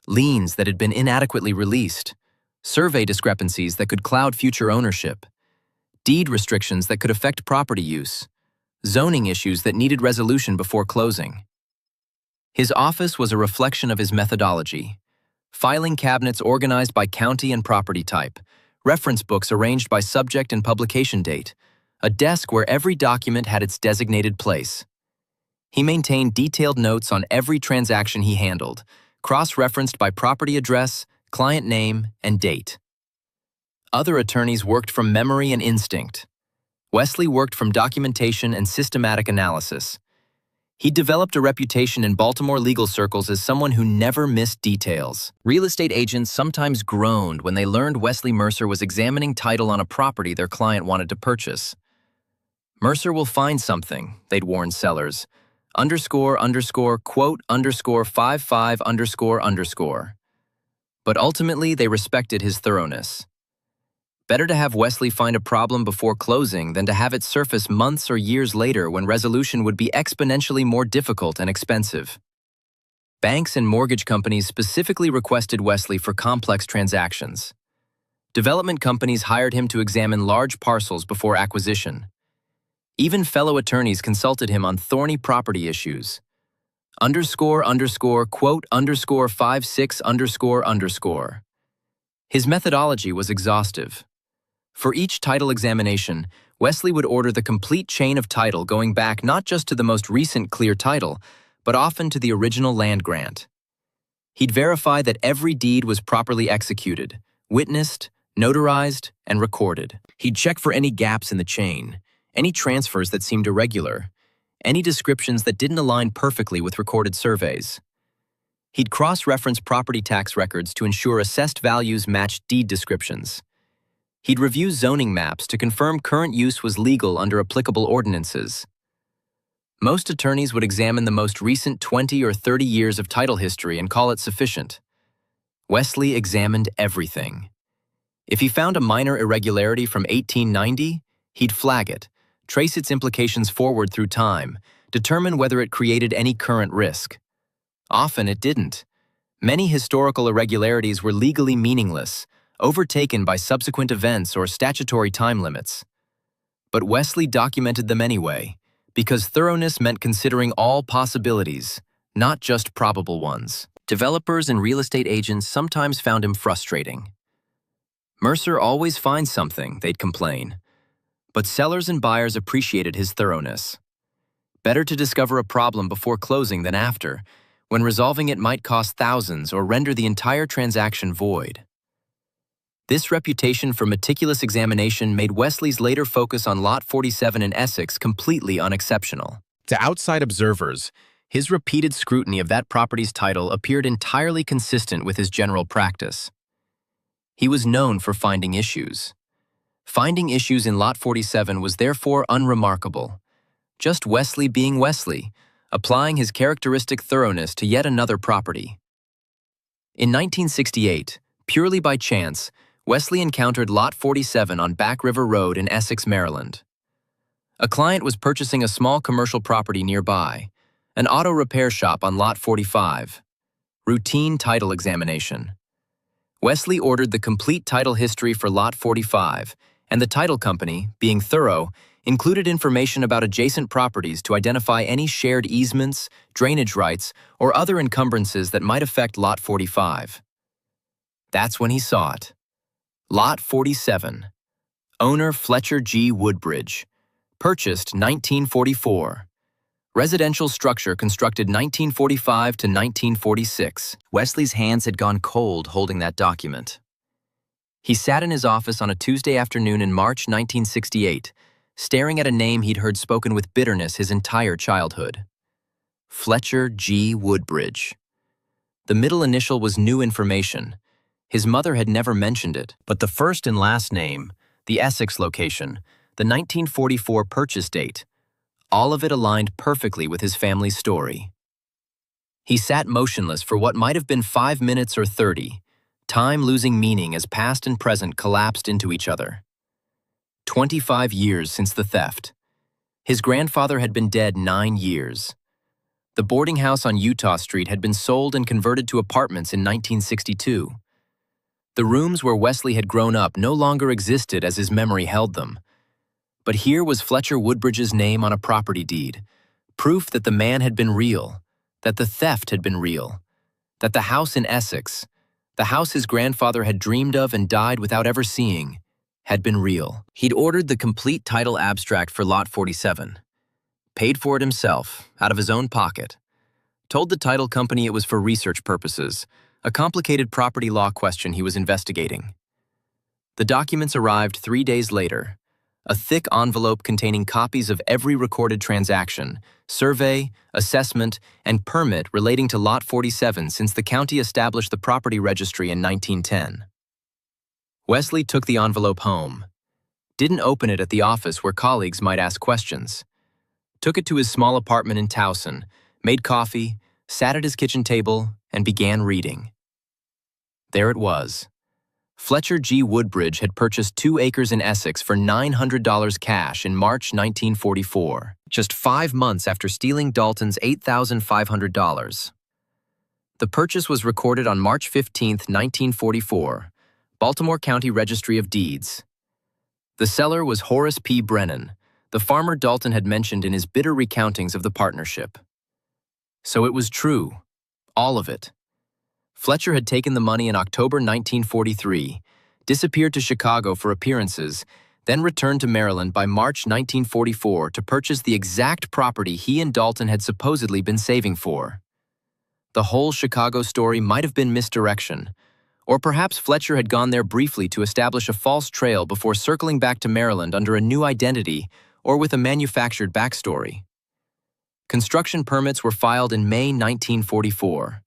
Liens that had been inadequately released, survey discrepancies that could cloud future ownership, deed restrictions that could affect property use, zoning issues that needed resolution before closing. His office was a reflection of his methodology. Filing cabinets organized by county and property type, reference books arranged by subject and publication date, a desk where every document had its designated place. He maintained detailed notes on every transaction he handled, cross-referenced by property address, client name, and date. Other attorneys worked from memory and instinct. Wesley worked from documentation and systematic analysis. He developed a reputation in Baltimore legal circles as someone who never missed details. Real estate agents sometimes groaned when they learned Wesley Mercer was examining title on a property their client wanted to purchase. "Mercer will find something," they'd warn sellers. "Quote, 55 __." But ultimately, they respected his thoroughness. Better to have Wesley find a problem before closing than to have it surface months or years later when resolution would be exponentially more difficult and expensive. Banks and mortgage companies specifically requested Wesley for complex transactions. Development companies hired him to examine large parcels before acquisition. Even fellow attorneys consulted him on thorny property issues. Quote, 56 __." His methodology was exhaustive. For each title examination, Wesley would order the complete chain of title going back not just to the most recent clear title, but often to the original land grant. He'd verify that every deed was properly executed, witnessed, notarized, and recorded. He'd check for any gaps in the chain, any transfers that seemed irregular, any descriptions that didn't align perfectly with recorded surveys. He'd cross-reference property tax records to ensure assessed values matched deed descriptions. He'd review zoning maps to confirm current use was legal under applicable ordinances. Most attorneys would examine the most recent 20 or 30 years of title history and call it sufficient. Wesley examined everything. If he found a minor irregularity from 1890, he'd flag it, trace its implications forward through time, determine whether it created any current risk. Often it didn't. Many historical irregularities were legally meaningless, overtaken by subsequent events or statutory time limits. But Wesley documented them anyway, because thoroughness meant considering all possibilities, not just probable ones. Developers and real estate agents sometimes found him frustrating. "Mercer always finds something," they'd complain. But sellers and buyers appreciated his thoroughness. Better to discover a problem before closing than after, when resolving it might cost thousands or render the entire transaction void. This reputation for meticulous examination made Wesley's later focus on Lot 47 in Essex completely unexceptional. To outside observers, his repeated scrutiny of that property's title appeared entirely consistent with his general practice. He was known for finding issues. Finding issues in Lot 47 was therefore unremarkable. Just Wesley being Wesley, applying his characteristic thoroughness to yet another property. In 1968, purely by chance, Wesley encountered Lot 47 on Back River Road in Essex, Maryland. A client was purchasing a small commercial property nearby, an auto repair shop on Lot 45. Routine title examination. Wesley ordered the complete title history for Lot 45, and the title company, being thorough, included information about adjacent properties to identify any shared easements, drainage rights, or other encumbrances that might affect Lot 45. That's when he saw it. Lot 47. Owner Fletcher Woodbridge. Purchased 1944. Residential structure constructed 1945 to 1946. Wesley's hands had gone cold holding that document. He sat in his office on a Tuesday afternoon in March 1968, staring at a name he'd heard spoken with bitterness his entire childhood. Fletcher G. Woodbridge. The middle initial was new information. His mother had never mentioned it, but the first and last name, the Essex location, the 1944 purchase date, all of it aligned perfectly with his family's story. He sat motionless for what might have been 5 minutes or 30, time losing meaning as past and present collapsed into each other. 25 years since the theft. His grandfather had been dead 9 years. The boarding house on Utah Street had been sold and converted to apartments in 1962. The rooms where Wesley had grown up no longer existed as his memory held them. But here was Fletcher Woodbridge's name on a property deed, proof that the man had been real, that the theft had been real, that the house in Essex, the house his grandfather had dreamed of and died without ever seeing, had been real. He'd ordered the complete title abstract for Lot 47, paid for it himself, out of his own pocket, told the title company it was for research purposes, a complicated property law question he was investigating. The documents arrived 3 days later, a thick envelope containing copies of every recorded transaction, survey, assessment, and permit relating to Lot 47 since the county established the property registry in 1910. Wesley took the envelope home, didn't open it at the office where colleagues might ask questions, took it to his small apartment in Towson, made coffee, sat at his kitchen table, and began reading. There it was. Fletcher G. Woodbridge had purchased 2 acres in Essex for $900 cash in March 1944, just 5 months after stealing Dalton's $8,500. The purchase was recorded on March 15, 1944, Baltimore County Registry of Deeds. The seller was Horace P. Brennan, the farmer Dalton had mentioned in his bitter recountings of the partnership. So it was true, all of it. Fletcher had taken the money in October 1943, disappeared to Chicago for appearances, then returned to Maryland by March 1944 to purchase the exact property he and Dalton had supposedly been saving for. The whole Chicago story might have been misdirection, or perhaps Fletcher had gone there briefly to establish a false trail before circling back to Maryland under a new identity or with a manufactured backstory. Construction permits were filed in May 1944.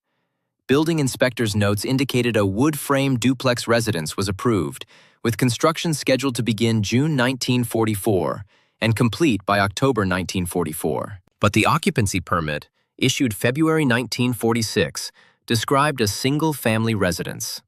Building inspector's notes indicated a wood-frame duplex residence was approved, with construction scheduled to begin June 1944 and complete by October 1944. But the occupancy permit, issued February 1946, described a single-family residence.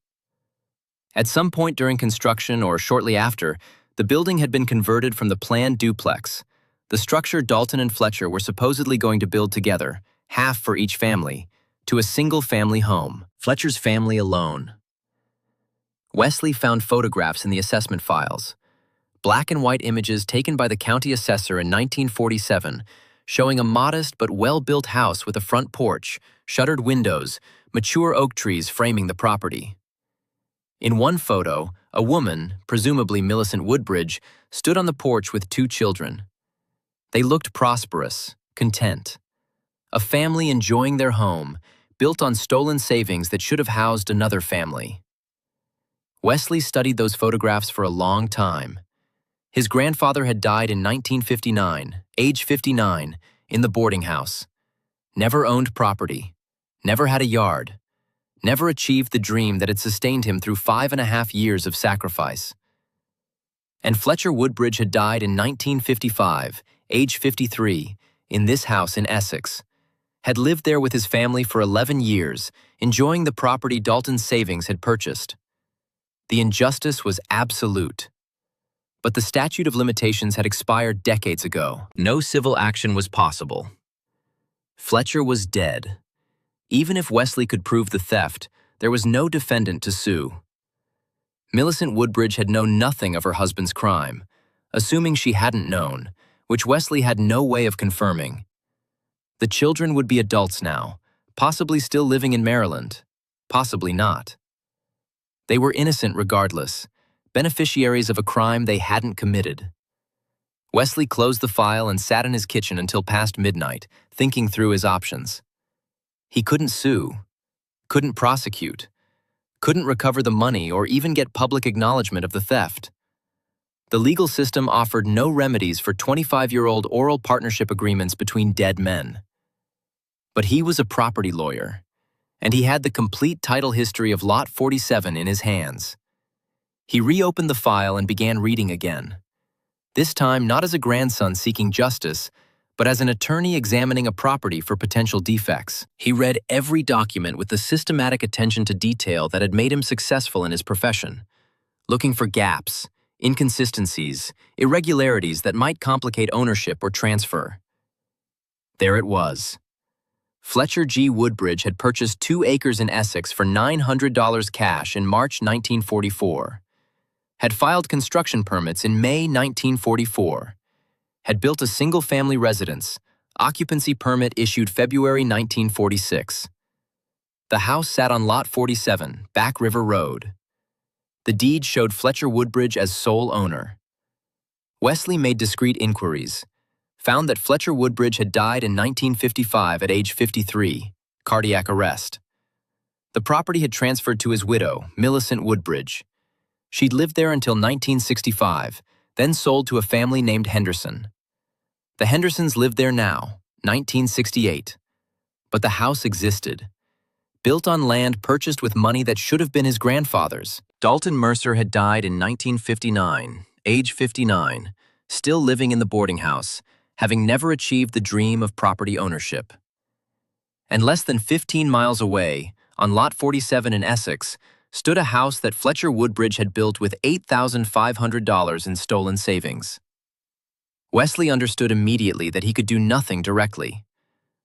At some point during construction or shortly after, the building had been converted from the planned duplex, the structure Dalton and Fletcher were supposedly going to build together, half for each family, to a single-family home, Fletcher's family alone. Wesley found photographs in the assessment files, black and white images taken by the county assessor in 1947, showing a modest but well-built house with a front porch, shuttered windows, mature oak trees framing the property. In one photo, a woman, presumably Millicent Woodbridge, stood on the porch with 2 children. They looked prosperous, content. A family enjoying their home, built on stolen savings that should have housed another family. Wesley studied those photographs for a long time. His grandfather had died in 1959, age 59, in the boarding house. Never owned property, never had a yard, never achieved the dream that had sustained him through 5.5 years of sacrifice. And Fletcher Woodbridge had died in 1955, age 53, in this house in Essex. Had lived there with his family for 11 years, enjoying the property Dalton's savings had purchased. The injustice was absolute. But the statute of limitations had expired decades ago. No civil action was possible. Fletcher was dead. Even if Wesley could prove the theft, there was no defendant to sue. Millicent Woodbridge had known nothing of her husband's crime, assuming she hadn't known, which Wesley had no way of confirming. The children would be adults now, possibly still living in Maryland, possibly not. They were innocent regardless, beneficiaries of a crime they hadn't committed. Wesley closed the file and sat in his kitchen until past midnight, thinking through his options. He couldn't sue, couldn't prosecute, couldn't recover the money or even get public acknowledgement of the theft. The legal system offered no remedies for 25-year-old oral partnership agreements between dead men. But he was a property lawyer, and he had the complete title history of Lot 47 in his hands. He reopened the file and began reading again, this time not as a grandson seeking justice, but as an attorney examining a property for potential defects. He read every document with the systematic attention to detail that had made him successful in his profession, looking for gaps, inconsistencies, irregularities that might complicate ownership or transfer. There it was. Fletcher G. Woodbridge had purchased 2 acres in Essex for $900 cash in March 1944, had filed construction permits in May 1944, had built a single-family residence, occupancy permit issued February 1946. The house sat on Lot 47, Back River Road. The deed showed Fletcher Woodbridge as sole owner. Wesley made discreet inquiries, found that Fletcher Woodbridge had died in 1955 at age 53, cardiac arrest. The property had transferred to his widow, Millicent Woodbridge. She'd lived there until 1965, then sold to a family named Henderson. The Hendersons lived there now, 1968. But the house existed, built on land purchased with money that should have been his grandfather's. Dalton Mercer had died in 1959, age 59, still living in the boarding house, having never achieved the dream of property ownership. And less than 15 miles away, on Lot 47 in Essex, stood a house that Fletcher Woodbridge had built with $8,500 in stolen savings. Wesley understood immediately that he could do nothing directly.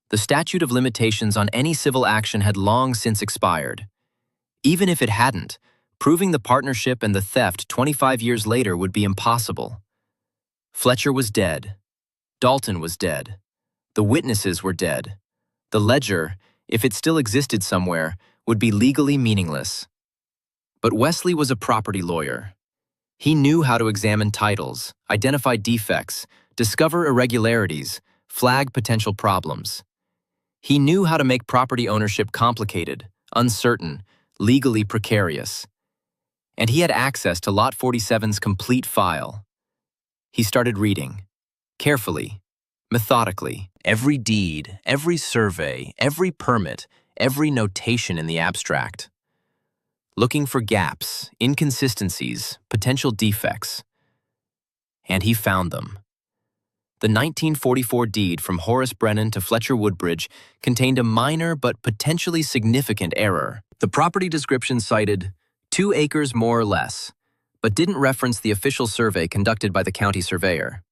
The statute of limitations on any civil action had long since expired. Even if it hadn't, proving the partnership and the theft 25 years later would be impossible. Fletcher was dead. Dalton was dead. The witnesses were dead. The ledger, if it still existed somewhere, would be legally meaningless. But Wesley was a property lawyer. He knew how to examine titles, identify defects, discover irregularities, flag potential problems. He knew how to make property ownership complicated, uncertain, legally precarious. And he had access to Lot 47's complete file. He started reading, carefully, methodically, every deed, every survey, every permit, every notation in the abstract. Looking for gaps, inconsistencies, potential defects. And he found them. The 1944 deed from Horace Brennan to Fletcher Woodbridge contained a minor but potentially significant error. The property description cited 2 acres more or less, but didn't reference the official survey conducted by the county surveyor.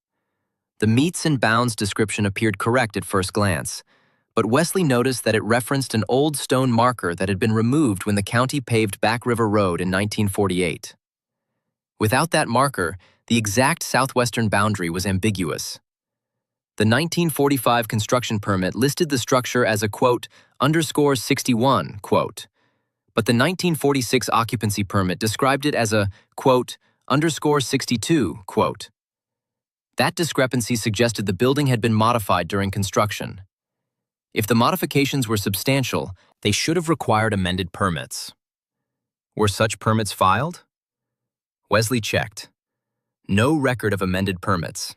The meets and bounds description appeared correct at first glance, but Wesley noticed that it referenced an old stone marker that had been removed when the county paved Back River Road in 1948. Without that marker, the exact southwestern boundary was ambiguous. The 1945 construction permit listed the structure as a, quote, _61, quote, but the 1946 occupancy permit described it as a, quote, _62, quote. That discrepancy suggested the building had been modified during construction. If the modifications were substantial, they should have required amended permits. Were such permits filed? Wesley checked. No record of amended permits.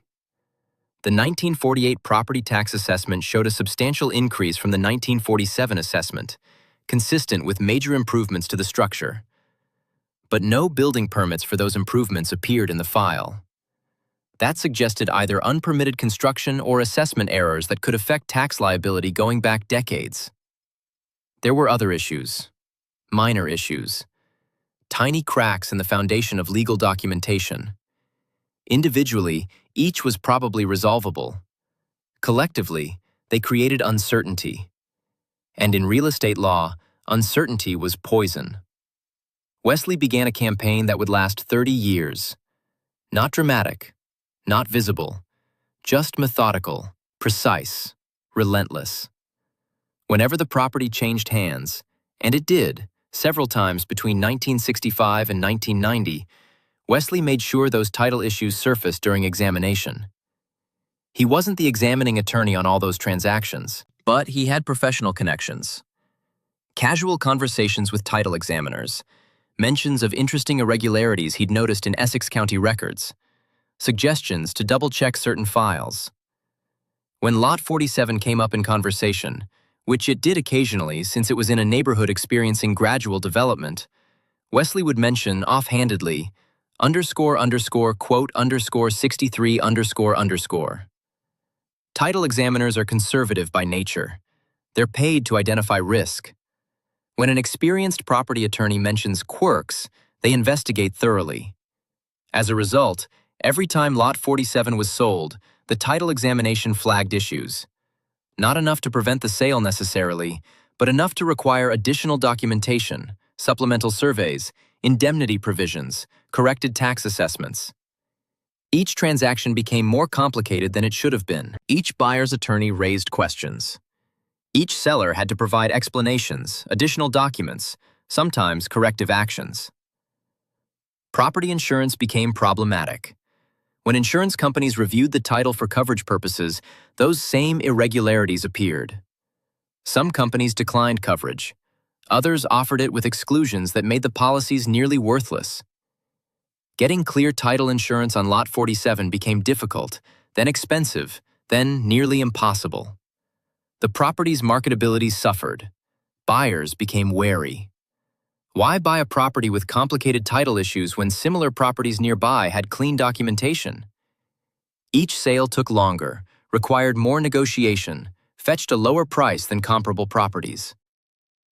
The 1948 property tax assessment showed a substantial increase from the 1947 assessment, consistent with major improvements to the structure. But no building permits for those improvements appeared in the file. That suggested either unpermitted construction or assessment errors that could affect tax liability going back decades. There were other issues, minor issues, tiny cracks in the foundation of legal documentation. Individually, each was probably resolvable. Collectively, they created uncertainty. And in real estate law, uncertainty was poison. Wesley began a campaign that would last 30 years. Not dramatic, not visible, just methodical, precise, relentless. Whenever the property changed hands, and it did, several times between 1965 and 1990, Wesley made sure those title issues surfaced during examination. He wasn't the examining attorney on all those transactions, but he had professional connections. Casual conversations with title examiners, mentions of interesting irregularities he'd noticed in Essex County records, suggestions to double-check certain files. When Lot 47 came up in conversation, which it did occasionally since it was in a neighborhood experiencing gradual development, Wesley would mention offhandedly, _quote_63__. Title examiners are conservative by nature. They're paid to identify risk. When an experienced property attorney mentions quirks, they investigate thoroughly. As a result, every time Lot 47 was sold, the title examination flagged issues. Not enough to prevent the sale necessarily, but enough to require additional documentation, supplemental surveys, indemnity provisions, corrected tax assessments. Each transaction became more complicated than it should have been. Each buyer's attorney raised questions. Each seller had to provide explanations, additional documents, sometimes corrective actions. Property insurance became problematic. When insurance companies reviewed the title for coverage purposes, those same irregularities appeared. Some companies declined coverage. Others offered it with exclusions that made the policies nearly worthless. Getting clear title insurance on Lot 47 became difficult, then expensive, then nearly impossible. The property's marketability suffered. Buyers became wary. Why buy a property with complicated title issues when similar properties nearby had clean documentation? Each sale took longer, required more negotiation, fetched a lower price than comparable properties.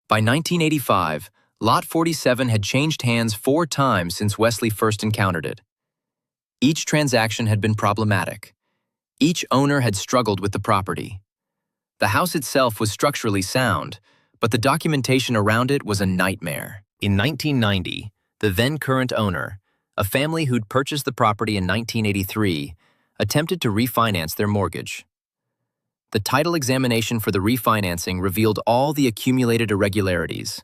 By 1985, Lot 47 had changed hands 4 times since Wesley first encountered it. Each transaction had been problematic. Each owner had struggled with the property. The house itself was structurally sound, but the documentation around it was a nightmare. In 1990, the then-current owner, a family who'd purchased the property in 1983, attempted to refinance their mortgage. The title examination for the refinancing revealed all the accumulated irregularities.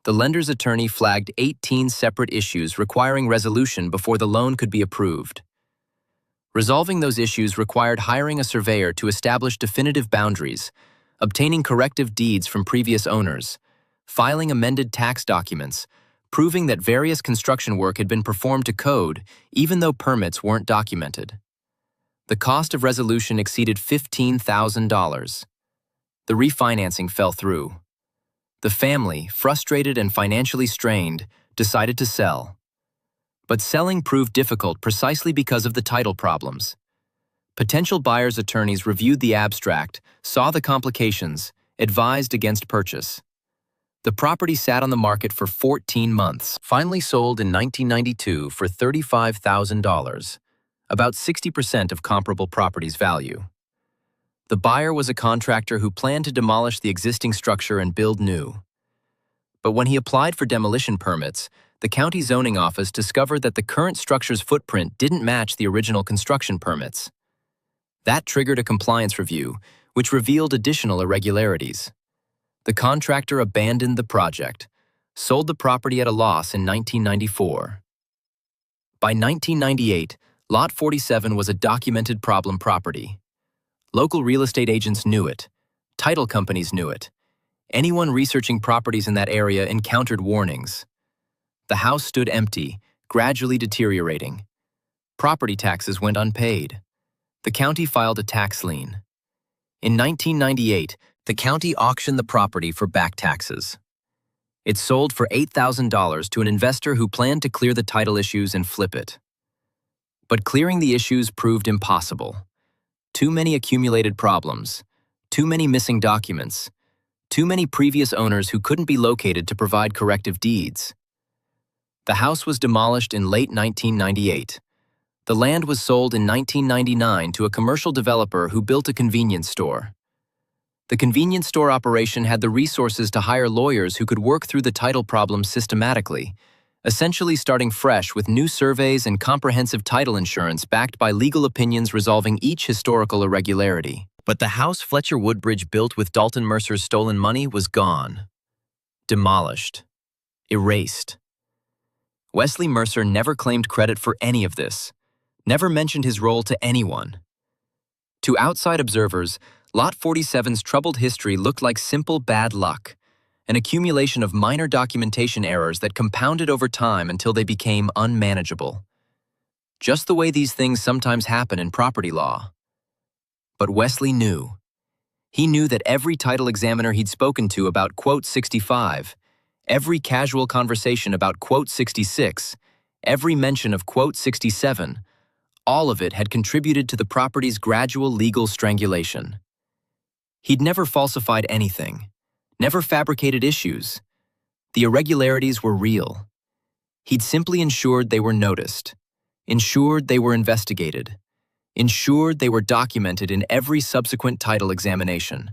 The lender's attorney flagged 18 separate issues requiring resolution before the loan could be approved. Resolving those issues required hiring a surveyor to establish definitive boundaries, obtaining corrective deeds from previous owners, filing amended tax documents, proving that various construction work had been performed to code even though permits weren't documented. The cost of resolution exceeded $15,000. The refinancing fell through. The family, frustrated and financially strained, decided to sell. But selling proved difficult precisely because of the title problems. Potential buyers' attorneys reviewed the abstract, saw the complications, advised against purchase. The property sat on the market for 14 months, finally sold in 1992 for $35,000, about 60% of comparable property's value. The buyer was a contractor who planned to demolish the existing structure and build new. But when he applied for demolition permits, the county zoning office discovered that the current structure's footprint didn't match the original construction permits. That triggered a compliance review, which revealed additional irregularities. The contractor abandoned the project, sold the property at a loss in 1994. By 1998, Lot 47 was a documented problem property. Local real estate agents knew it. Title companies knew it. Anyone researching properties in that area encountered warnings. The house stood empty, gradually deteriorating. Property taxes went unpaid. The county filed a tax lien. In 1998, the county auctioned the property for back taxes. It sold for $8,000 to an investor who planned to clear the title issues and flip it. But clearing the issues proved impossible. Too many accumulated problems, too many missing documents, too many previous owners who couldn't be located to provide corrective deeds. The house was demolished in late 1998. The land was sold in 1999 to a commercial developer who built a convenience store. The convenience store operation had the resources to hire lawyers who could work through the title problems systematically, essentially starting fresh with new surveys and comprehensive title insurance backed by legal opinions resolving each historical irregularity. But the house Fletcher Woodbridge built with Dalton Mercer's stolen money was gone. Demolished. Erased. Wesley Mercer never claimed credit for any of this, never mentioned his role to anyone. To outside observers, Lot 47's troubled history looked like simple bad luck, an accumulation of minor documentation errors that compounded over time until they became unmanageable. Just the way these things sometimes happen in property law. But Wesley knew. He knew that every title examiner he'd spoken to about quote 65, every casual conversation about quote 66, every mention of quote 67, all of it had contributed to the property's gradual legal strangulation. He'd never falsified anything, never fabricated issues. The irregularities were real. He'd simply ensured they were noticed, ensured they were investigated, ensured they were documented in every subsequent title examination,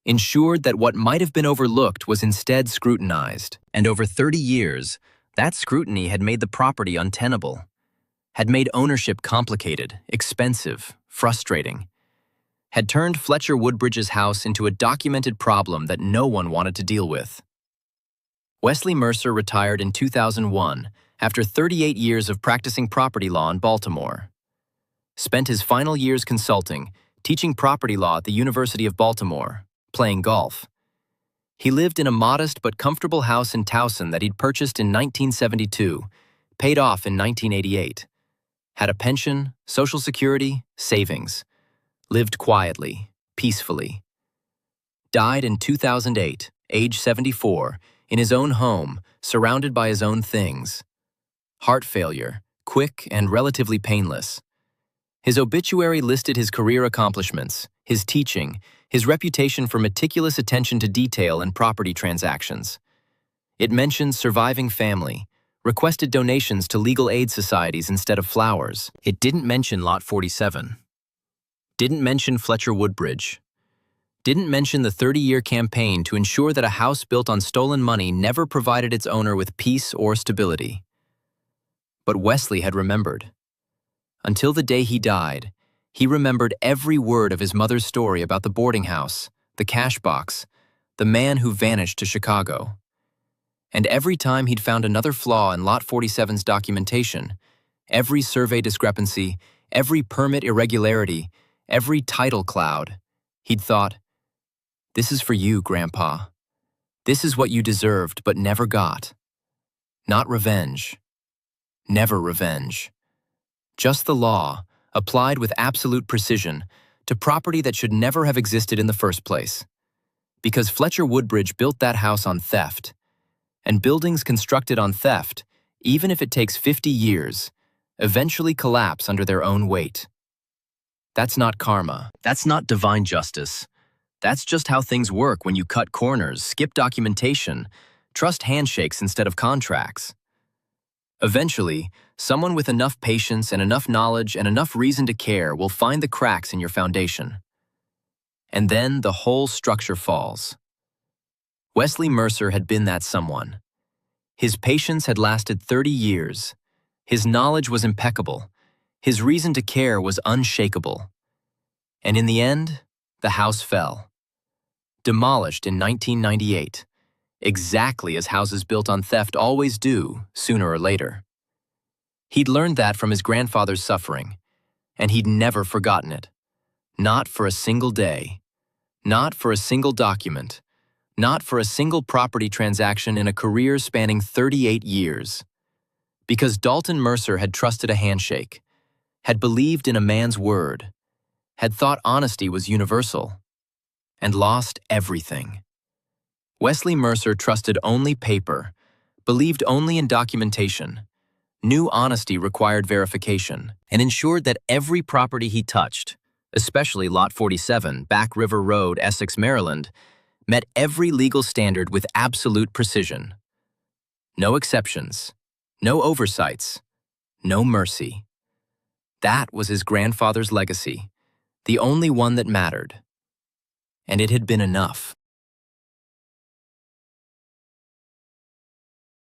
ensured that what might have been overlooked was instead scrutinized. And over 30 years, that scrutiny had made the property untenable, had made ownership complicated, expensive, frustrating, had turned Fletcher Woodbridge's house into a documented problem that no one wanted to deal with. Wesley Mercer retired in 2001 after 38 years of practicing property law in Baltimore. Spent his final years consulting, teaching property law at the University of Baltimore, playing golf. He lived in a modest but comfortable house in Towson that he'd purchased in 1972, paid off in 1988. Had a pension, Social Security, savings. Lived quietly, peacefully. Died in 2008, age 74, in his own home, surrounded by his own things. Heart failure, quick and relatively painless. His obituary listed his career accomplishments, his teaching, his reputation for meticulous attention to detail in property transactions. It mentioned surviving family, requested donations to legal aid societies instead of flowers. It didn't mention Lot 47. Didn't mention Fletcher Woodbridge. Didn't mention the 30-year campaign to ensure that a house built on stolen money never provided its owner with peace or stability. But Wesley had remembered. Until the day he died, he remembered every word of his mother's story about the boarding house, the cash box, the man who vanished to Chicago. And every time he'd found another flaw in Lot 47's documentation, every survey discrepancy, every permit irregularity, every title cloud, he'd thought, "This is for you, Grandpa. This is what you deserved but never got. Not revenge. Never revenge. Just the law, applied with absolute precision to property that should never have existed in the first place. Because Fletcher Woodbridge built that house on theft, and buildings constructed on theft, even if it takes 50 years, eventually collapse under their own weight. That's not karma. That's not divine justice. That's just how things work when you cut corners, skip documentation, trust handshakes instead of contracts. Eventually, someone with enough patience and enough knowledge and enough reason to care will find the cracks in your foundation. And then the whole structure falls. Wesley Mercer had been that someone. His patience had lasted 30 years. His knowledge was impeccable. His reason to care was unshakable. And in the end, the house fell. Demolished in 1998, exactly as houses built on theft always do, sooner or later. He'd learned that from his grandfather's suffering, and he'd never forgotten it. Not for a single day. Not for a single document. Not for a single property transaction in a career spanning 38 years. Because Dalton Mercer had trusted a handshake, had believed in a man's word, had thought honesty was universal, and lost everything. Wesley Mercer trusted only paper, believed only in documentation, knew honesty required verification, and ensured that every property he touched, especially Lot 47, Back River Road, Essex, Maryland, met every legal standard with absolute precision. No exceptions, no oversights, no mercy. That was his grandfather's legacy, the only one that mattered. And it had been enough.